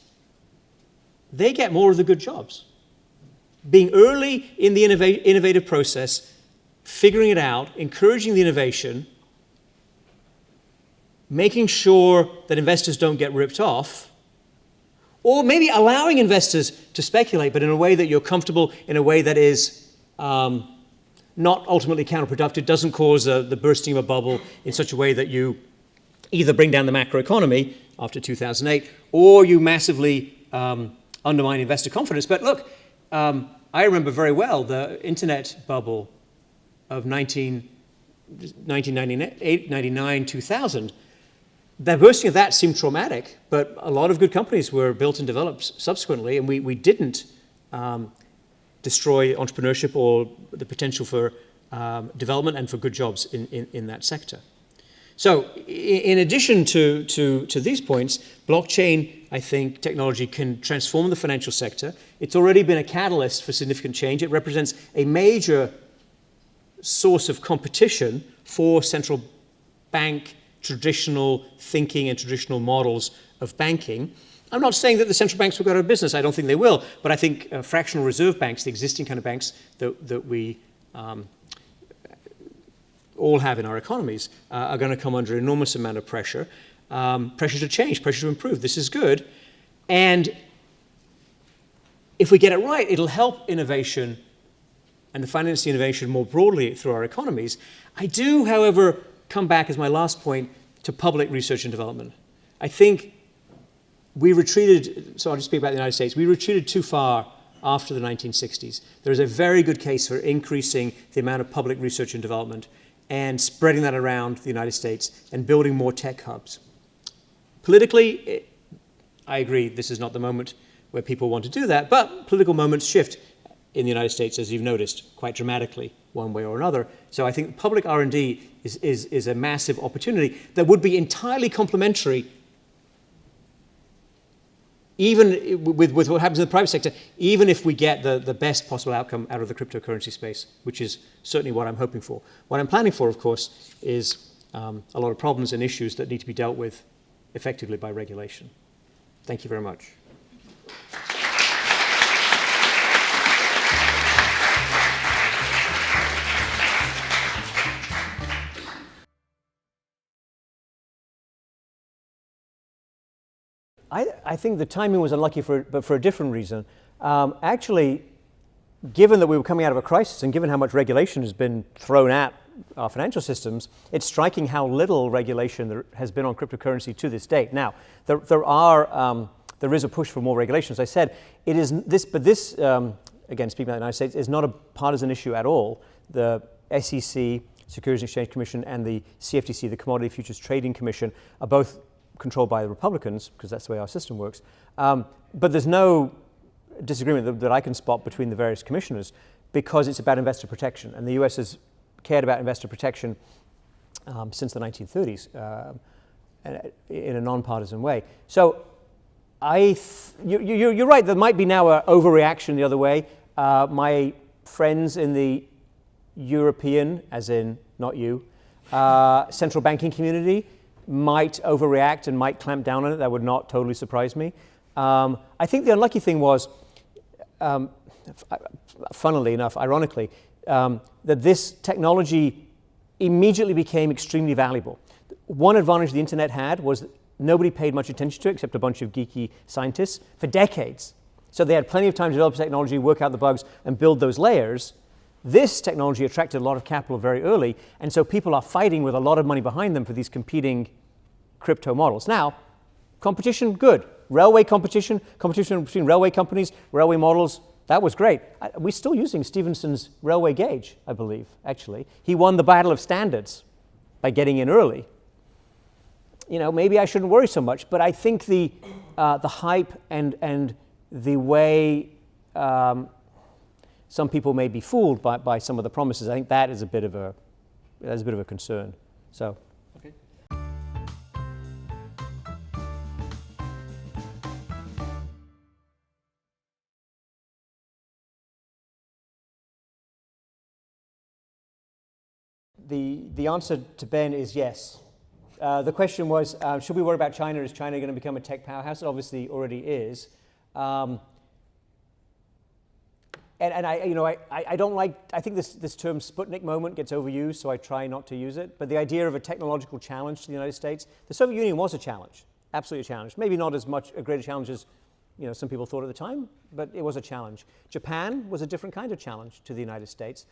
[SPEAKER 1] They get more of the good jobs. Being early in the innovative process, figuring it out, encouraging the innovation, making sure that investors don't get ripped off, or maybe allowing investors to speculate, but in a way that you're comfortable, in a way that is not ultimately counterproductive, doesn't cause the bursting of a bubble in such a way that you either bring down the macroeconomy after 2008, or you massively undermine investor confidence. But look, I remember very well the internet bubble of 1998, 99, 2000. The bursting of that seemed traumatic, but a lot of good companies were built and developed subsequently, and we didn't destroy entrepreneurship or the potential for development and for good jobs in that sector. So in addition to these points, blockchain, I think, technology can transform the financial sector. It's already been a catalyst for significant change. It represents a major source of competition for central bank traditional thinking and traditional models of banking. I'm not saying that the central banks will go out of business. I don't think they will. But I think fractional reserve banks, the existing kind of banks that we all have in our economies, are going to come under an enormous amount of pressure. Pressure to change, pressure to improve. This is good. And if we get it right, it'll help innovation and the financing innovation more broadly through our economies. I do, however, come back as my last point to public research and development. I think we retreated, so I'll just speak about the United States, we retreated too far after the 1960s. There's a very good case for increasing the amount of public research and development and spreading that around the United States and building more tech hubs. Politically, I agree, this is not the moment where people want to do that, but political moments shift in the United States, as you've noticed, quite dramatically, one way or another. So I think public R&D is a massive opportunity that would be entirely complementary, even with what happens in the private sector, even if we get the best possible outcome out of the cryptocurrency space, which is certainly what I'm hoping for. What I'm planning for, of course, is a lot of problems and issues that need to be dealt with effectively by regulation. Thank you very much. I think the timing was unlucky, but for a different reason. Actually, given that we were coming out of a crisis and given how much regulation has been thrown at our financial systems, it's striking how little regulation there has been on cryptocurrency to this date. Now, there is a push for more regulation. As I said, it is this, but this, again, speaking about the United States, is not a partisan issue at all. The SEC, Securities and Exchange Commission, and the CFTC, the Commodity Futures Trading Commission, are both controlled by the Republicans, because that's the way our system works. But there's no disagreement that I can spot between the various commissioners, because it's about investor protection. And the US has cared about investor protection since the 1930s in a nonpartisan way. So you're right, there might be now an overreaction the other way. My friends in the European, as in not you, central banking community might overreact and might clamp down on it. That would not totally surprise me. I think the unlucky thing was, funnily enough, ironically, that this technology immediately became extremely valuable. One advantage the internet had was that nobody paid much attention to it except a bunch of geeky scientists for decades. So they had plenty of time to develop technology, work out the bugs, and build those layers. This technology attracted a lot of capital very early, and so people are fighting with a lot of money behind them for these competing crypto models. Now, competition, good. Railway competition between railway companies, railway models, that was great. We're still using Stephenson's railway gauge, I believe, actually. He won the battle of standards by getting in early. You know, maybe I shouldn't worry so much, but I think the hype and the way some people may be fooled by some of the promises, I think that is a bit of a concern. So. the answer to Ben is yes. The question was, should we worry about China? Is China going to become a tech powerhouse? It obviously already is. And I don't like, I think this term Sputnik moment gets overused, so I try not to use it. But the idea of a technological challenge to the United States, the Soviet Union was a challenge, absolutely a challenge. Maybe not as much a greater challenge as some people thought at the time, but it was a challenge. Japan was a different kind of challenge to the United States.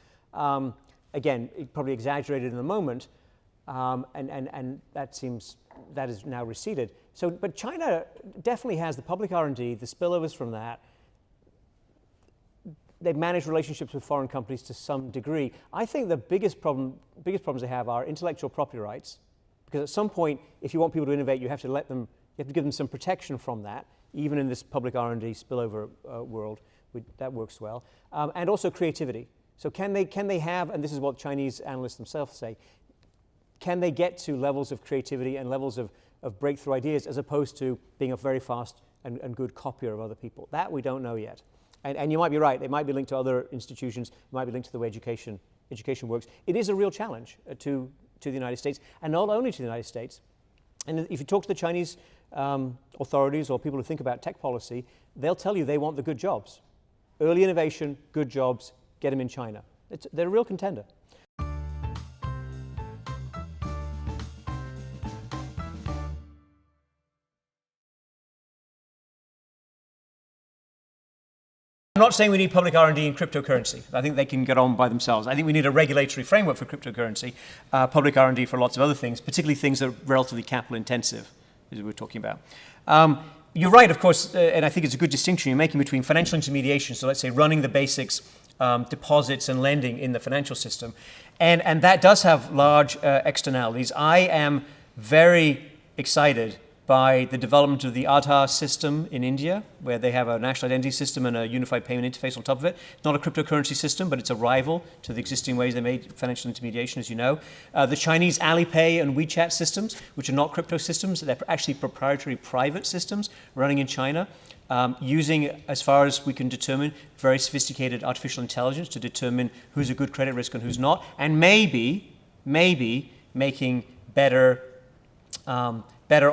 [SPEAKER 1] Again, it probably exaggerated in the moment, and that is now receded. So, but China definitely has the public R&D, the spillovers from that. They've managed relationships with foreign companies to some degree. I think the biggest problems they have are intellectual property rights, because at some point, if you want people to innovate, you have to give them some protection from that, even in this public R&D spillover world. That works well, and also creativity. So can they have, and this is what Chinese analysts themselves say, can they get to levels of creativity and levels of breakthrough ideas as opposed to being a very fast and good copier of other people? That we don't know yet. And you might be right, it might be linked to other institutions, it might be linked to the way education works. It is a real challenge to the United States, and not only to the United States. And if you talk to the Chinese authorities or people who think about tech policy, they'll tell you they want the good jobs. Early innovation, good jobs, get them in China. They're a real contender. I'm not saying we need public R&D in cryptocurrency. I think they can get on by themselves. I think we need a regulatory framework for cryptocurrency, public R&D for lots of other things, particularly things that are relatively capital intensive, as we're talking about. You're right, of course, and I think it's a good distinction you're making between financial intermediation, so let's say running the basics, deposits and lending in the financial system, and that does have large externalities. I am very excited by the development of the Aadhaar system in India, where they have a national identity system and a unified payment interface on top of it. It's not a cryptocurrency system, but it's a rival to the existing ways they made financial intermediation, as you know. The Chinese Alipay and WeChat systems, which are not crypto systems, they're actually proprietary private systems running in China, using, as far as we can determine, very sophisticated artificial intelligence to determine who's a good credit risk and who's not, and maybe making better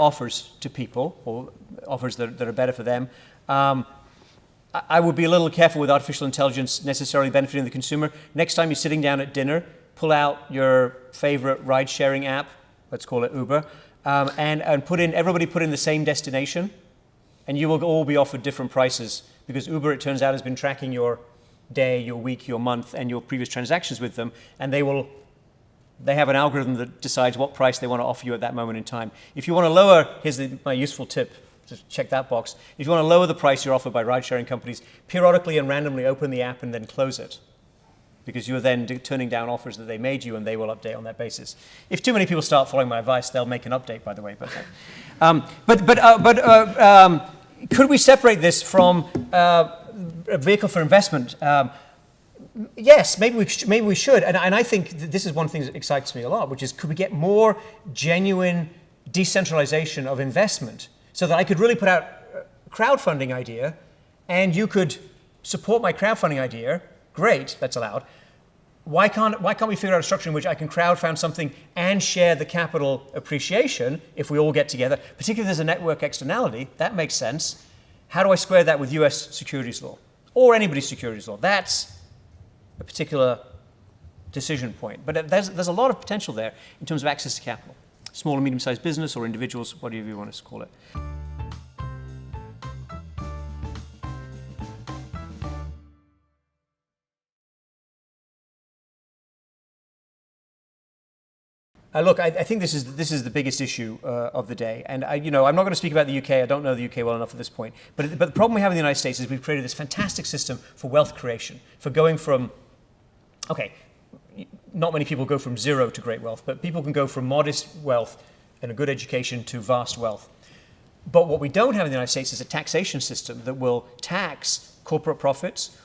[SPEAKER 1] offers to people, or offers that are better for them. I would be a little careful with artificial intelligence necessarily benefiting the consumer. Next time you're sitting down at dinner, pull out your favorite ride-sharing app, let's call it Uber, and everybody put in the same destination, and you will all be offered different prices, because Uber, it turns out, has been tracking your day, your week, your month, and your previous transactions with them, and they have an algorithm that decides what price they want to offer you at that moment in time. If you want to lower, here's my useful tip, just check that box. If you want to lower the price you're offered by ride-sharing companies, periodically and randomly open the app and then close it, because you're then turning down offers that they made you, and they will update on that basis. If too many people start following my advice, they'll make an update, by the way. But could we separate this from a vehicle for investment? Yes, maybe we should. And I think this is one thing that excites me a lot, which is, could we get more genuine decentralization of investment, so that I could really put out a crowdfunding idea, and you could support my crowdfunding idea? Great, that's allowed. Why can't we figure out a structure in which I can crowdfund something and share the capital appreciation if we all get together, particularly if there's a network externality? That makes sense. How do I square that with US securities law, or anybody's securities law? That's a particular decision point. But there's a lot of potential there in terms of access to capital. Small and medium-sized business, or individuals, whatever you want to call it. Look, I think this is the biggest issue of the day, and I'm not going to speak about the UK. I don't know the UK well enough at this point. But the problem we have in the United States is we've created this fantastic system for wealth creation, for going from, okay, not many people go from zero to great wealth, but people can go from modest wealth and a good education to vast wealth. But what we don't have in the United States is a taxation system that will tax corporate profits,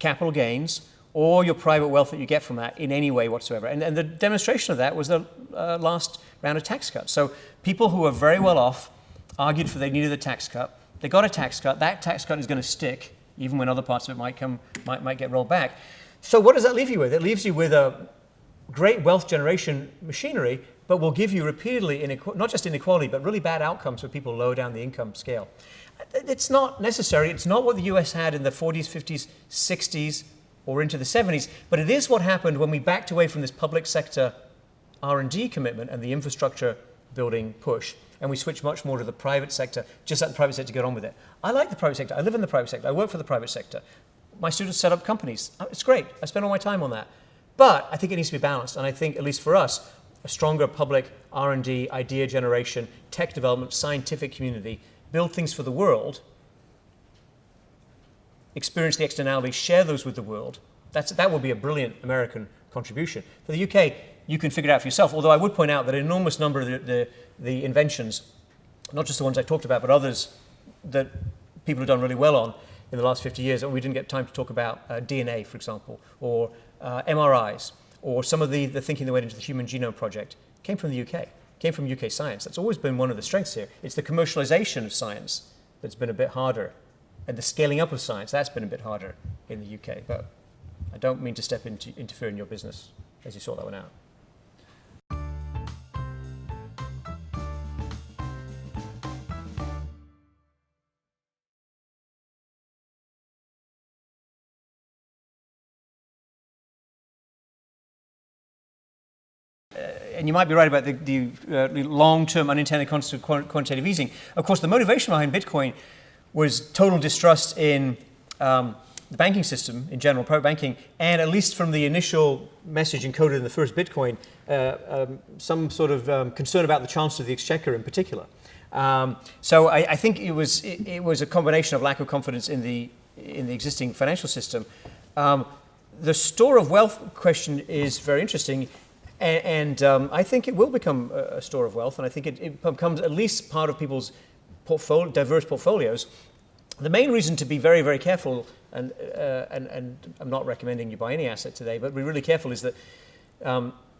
[SPEAKER 1] capital gains, or your private wealth that you get from that in any way whatsoever. And the demonstration of that was the last round of tax cuts. So people who are very well off argued for they needed a tax cut. They got a tax cut. That tax cut is going to stick, even when other parts of it might get rolled back. So what does that leave you with? It leaves you with a great wealth generation machinery, but will give you repeatedly, not just inequality, but really bad outcomes for people lower down the income scale. It's not necessary. It's not what the US had in the 40s, 50s, 60s, or into the 70s, but it is what happened when we backed away from this public sector R&D commitment and the infrastructure building push, and we switched much more to the private sector, just let the private sector get on with it. I like the private sector. I live in the private sector. I work for the private sector. My students set up companies. It's great. I spend all my time on that. But I think it needs to be balanced, and I think, at least for us, a stronger public R&D, idea generation, tech development, scientific community, build things for the world, experience the externalities, share those with the world. That will be a brilliant American contribution. For the UK, you can figure it out for yourself, although I would point out that an enormous number of the inventions, not just the ones I talked about, but others that people have done really well on in the last 50 years, and we didn't get time to talk about DNA, for example, or MRIs, or some of the thinking that went into the Human Genome Project, came from the UK, came from UK science. That's always been one of the strengths here. It's the commercialization of science that's been a bit harder, and the scaling up of science, that's been a bit harder in the UK. But I don't mean to interfere in your business as you sort that one out. And you might be right about the long-term unintended consequences of quantitative easing. Of course, the motivation behind Bitcoin was total distrust in the banking system in general, private banking, and at least from the initial message encoded in the first Bitcoin, some sort of concern about the chance of the exchequer in particular. So I think it was a combination of lack of confidence in the existing financial system. The store of wealth question is very interesting. And I think it will become a store of wealth, and I think it becomes at least part of people's diverse portfolios. The main reason to be very, very careful, and I'm not recommending you buy any asset today, but be really careful, is that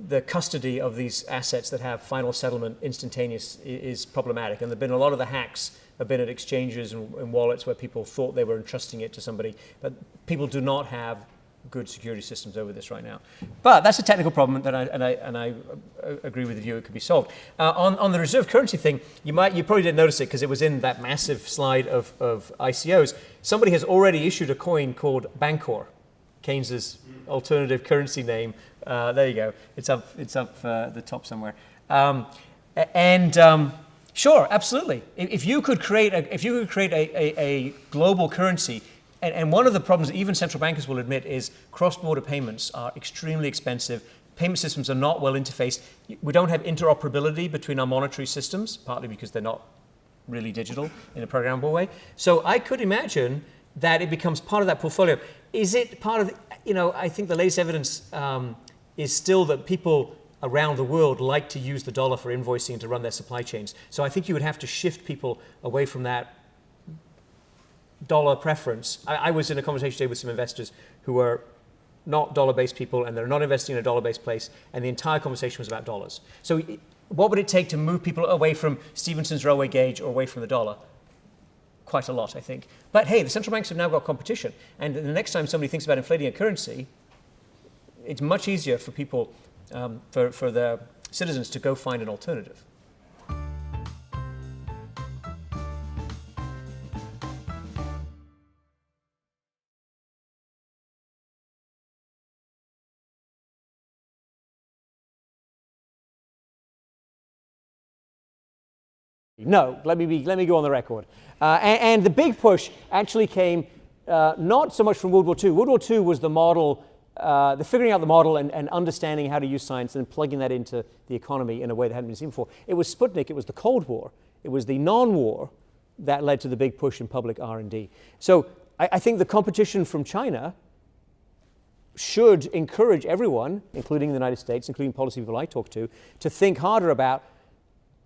[SPEAKER 1] the custody of these assets that have final settlement instantaneous is problematic. And there have been a lot of the hacks have been at exchanges and wallets where people thought they were entrusting it to somebody, but people do not have good security systems over this right now. But that's a technical problem, and I agree with the view it could be solved. On the reserve currency thing, you probably didn't notice it because it was in that massive slide of ICOs. Somebody has already issued a coin called Bancor, Keynes's alternative currency name. There you go. It's up the top somewhere. Sure, absolutely. If you could create a global currency. And one of the problems that even central bankers will admit is cross-border payments are extremely expensive. Payment systems are not well interfaced. We don't have interoperability between our monetary systems, partly because they're not really digital in a programmable way. So I could imagine that it becomes part of that portfolio. Is it part of, I think the latest evidence is still that people around the world like to use the dollar for invoicing and to run their supply chains. So I think you would have to shift people away from that dollar preference. I was in a conversation today with some investors who are not dollar-based people, and they're not investing in a dollar-based place, and the entire conversation was about dollars. So what would it take to move people away from Stevenson's railway gauge or away from the dollar? Quite a lot, I think. But hey, the central banks have now got competition, and the next time somebody thinks about inflating a currency, it's much easier for people, for their citizens to go find an alternative. No, let me go on the record. And the big push actually came not so much from World War II. World War II was the model, the figuring out the model and understanding how to use science and plugging that into the economy in a way that hadn't been seen before. It was Sputnik, it was the Cold War, it was the non-war that led to the big push in public R&D. So I think the competition from China should encourage everyone, including the United States, including policy people I talk to think harder about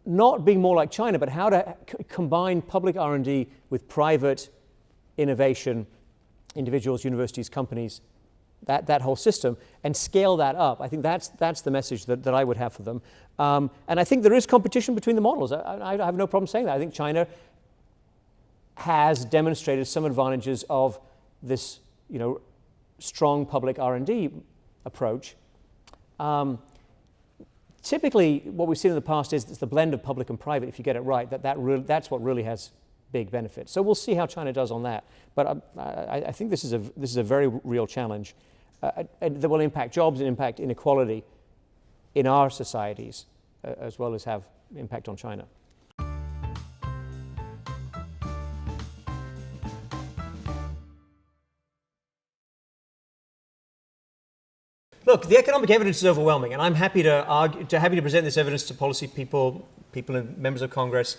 [SPEAKER 1] not being more like China, but how to combine public R&D with private innovation, individuals, universities, companies, that whole system, and scale that up. I think that's the message that I would have for them. And I think there is competition between the models. I have no problem saying that. I think China has demonstrated some advantages of this, strong public R&D approach. Typically, what we've seen in the past is it's the blend of public and private, if you get it right, that's what really has big benefits. So we'll see how China does on that. But I think this is a very real challenge that will impact jobs and impact inequality in our societies, as well as have impact on China. Look, the economic evidence is overwhelming, and I'm happy to present this evidence to policy people and members of Congress,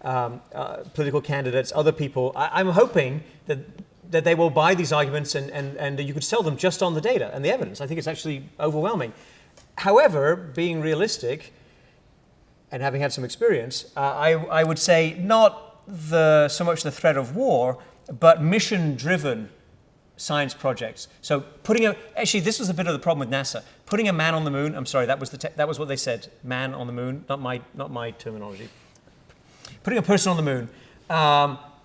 [SPEAKER 1] political candidates, other people. I'm hoping that they will buy these arguments and you could sell them just on the data and the evidence. I think it's actually overwhelming. However, being realistic and having had some experience, I would say not so much the threat of war, but mission-driven science projects. So actually this was a bit of the problem with NASA. Putting a man on the moon, I'm sorry, that was what they said, man on the moon, not my terminology. Putting a person on the moon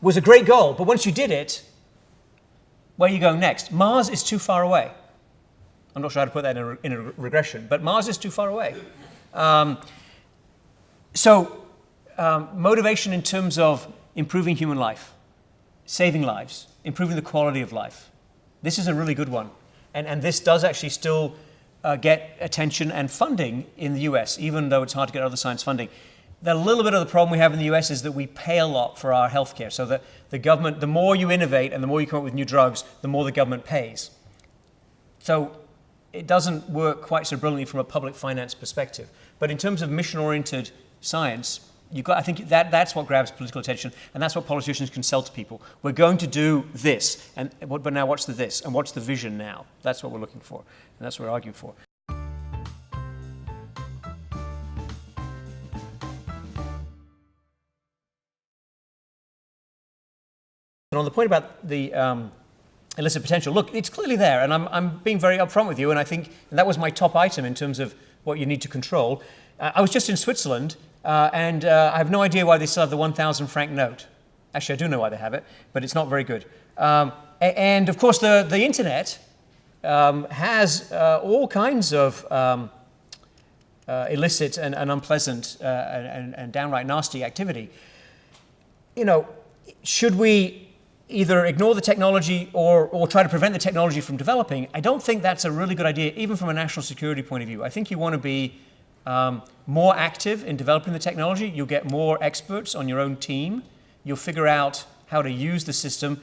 [SPEAKER 1] was a great goal, but once you did it, where are you going next? Mars is too far away. I'm not sure how to put that in a regression, but Mars is too far away. Motivation in terms of improving human life, saving lives, improving the quality of life. This is a really good one. And this does actually still get attention and funding in the US, even though it's hard to get other science funding. The little bit of the problem we have in the US is that we pay a lot for our healthcare. So that the government, the more you innovate and the more you come up with new drugs, the more the government pays. So it doesn't work quite so brilliantly from a public finance perspective. But in terms of mission-oriented science, I think that's what grabs political attention, and that's what politicians can sell to people. We're going to do this, but now what's the this, and what's the vision now? That's what we're looking for, and that's what we're arguing for. And on the point about the illicit potential, look, it's clearly there, and I'm being very upfront with you, and I think that was my top item in terms of what you need to control. I was just in Switzerland, and I have no idea why they still have the 1,000 franc note. Actually, I do know why they have it, but it's not very good. And of course, the internet has all kinds of illicit and unpleasant and downright nasty activity. Should we either ignore the technology or try to prevent the technology from developing? I don't think that's a really good idea, even from a national security point of view. I think you want to be more active in developing the technology. You'll get more experts on your own team. You'll figure out how to use the system.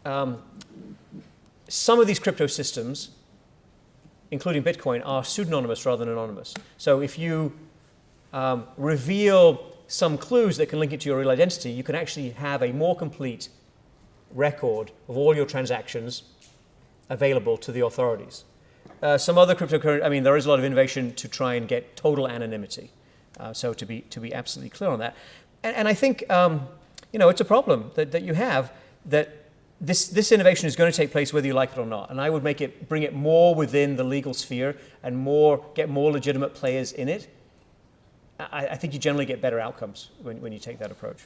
[SPEAKER 1] Some of these crypto systems, including Bitcoin, are pseudonymous rather than anonymous. So if you reveal some clues that can link it to your real identity, you can actually have a more complete record of all your transactions available to the authorities. Some other cryptocurrency, there is a lot of innovation to try and get total anonymity. So to be absolutely clear on that. And I think, it's a problem that you have, that this innovation is going to take place whether you like it or not. And I would bring it more within the legal sphere and get more legitimate players in it. I think you generally get better outcomes when you take that approach.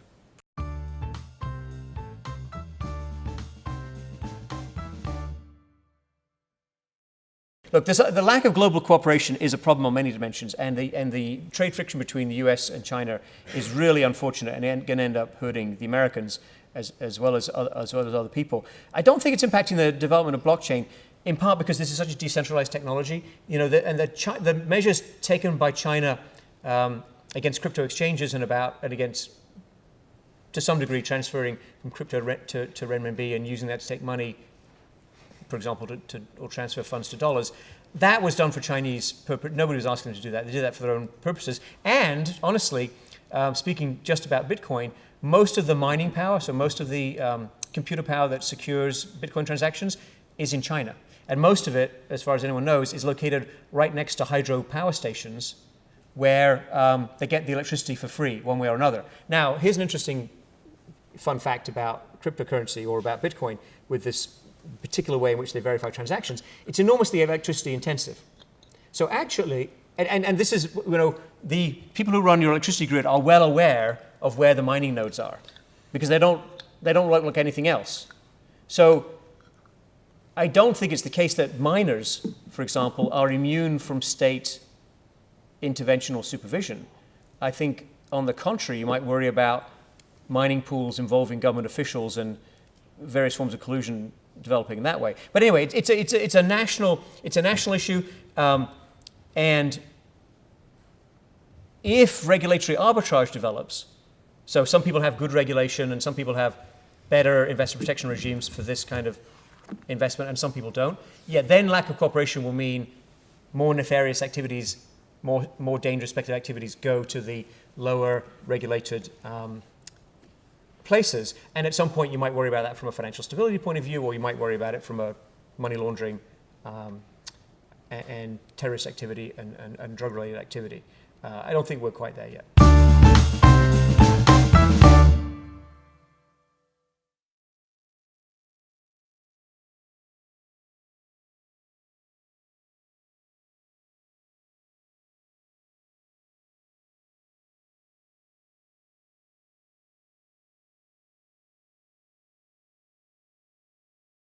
[SPEAKER 1] Look, the lack of global cooperation is a problem on many dimensions, and the trade friction between the US and China is really unfortunate and going to end up hurting the Americans as well as other people. I don't think it's impacting the development of blockchain, in part because this is such a decentralized technology. The measures taken by China against crypto exchanges and against, to some degree, transferring from crypto to renminbi and using that to take money, for example, or transfer funds to dollars, that was done for Chinese purpose. Nobody was asking them to do that. They did that for their own purposes. And honestly, speaking just about Bitcoin, most of the mining power, so most of the computer power that secures Bitcoin transactions is in China. And most of it, as far as anyone knows, is located right next to hydro power stations where they get the electricity for free, one way or another. Now, here's an interesting fun fact about cryptocurrency or about Bitcoin with this particular way in which they verify transactions. It's enormously electricity intensive. So actually, and this is, the people who run your electricity grid are well aware of where the mining nodes are because they don't look like anything else. So I don't think it's the case that miners, for example, are immune from state intervention or supervision. I think, on the contrary, you might worry about mining pools involving government officials and various forms of collusion developing in that way. But anyway, it's a national issue, and if regulatory arbitrage develops, so some people have good regulation and some people have better investor protection regimes for this kind of investment and some people don't, then lack of cooperation will mean more nefarious activities, more dangerous speculative activities go to the lower regulated places. And at some point you might worry about that from a financial stability point of view, or you might worry about it from a money laundering and terrorist activity and drug-related activity. I don't think we're quite there yet.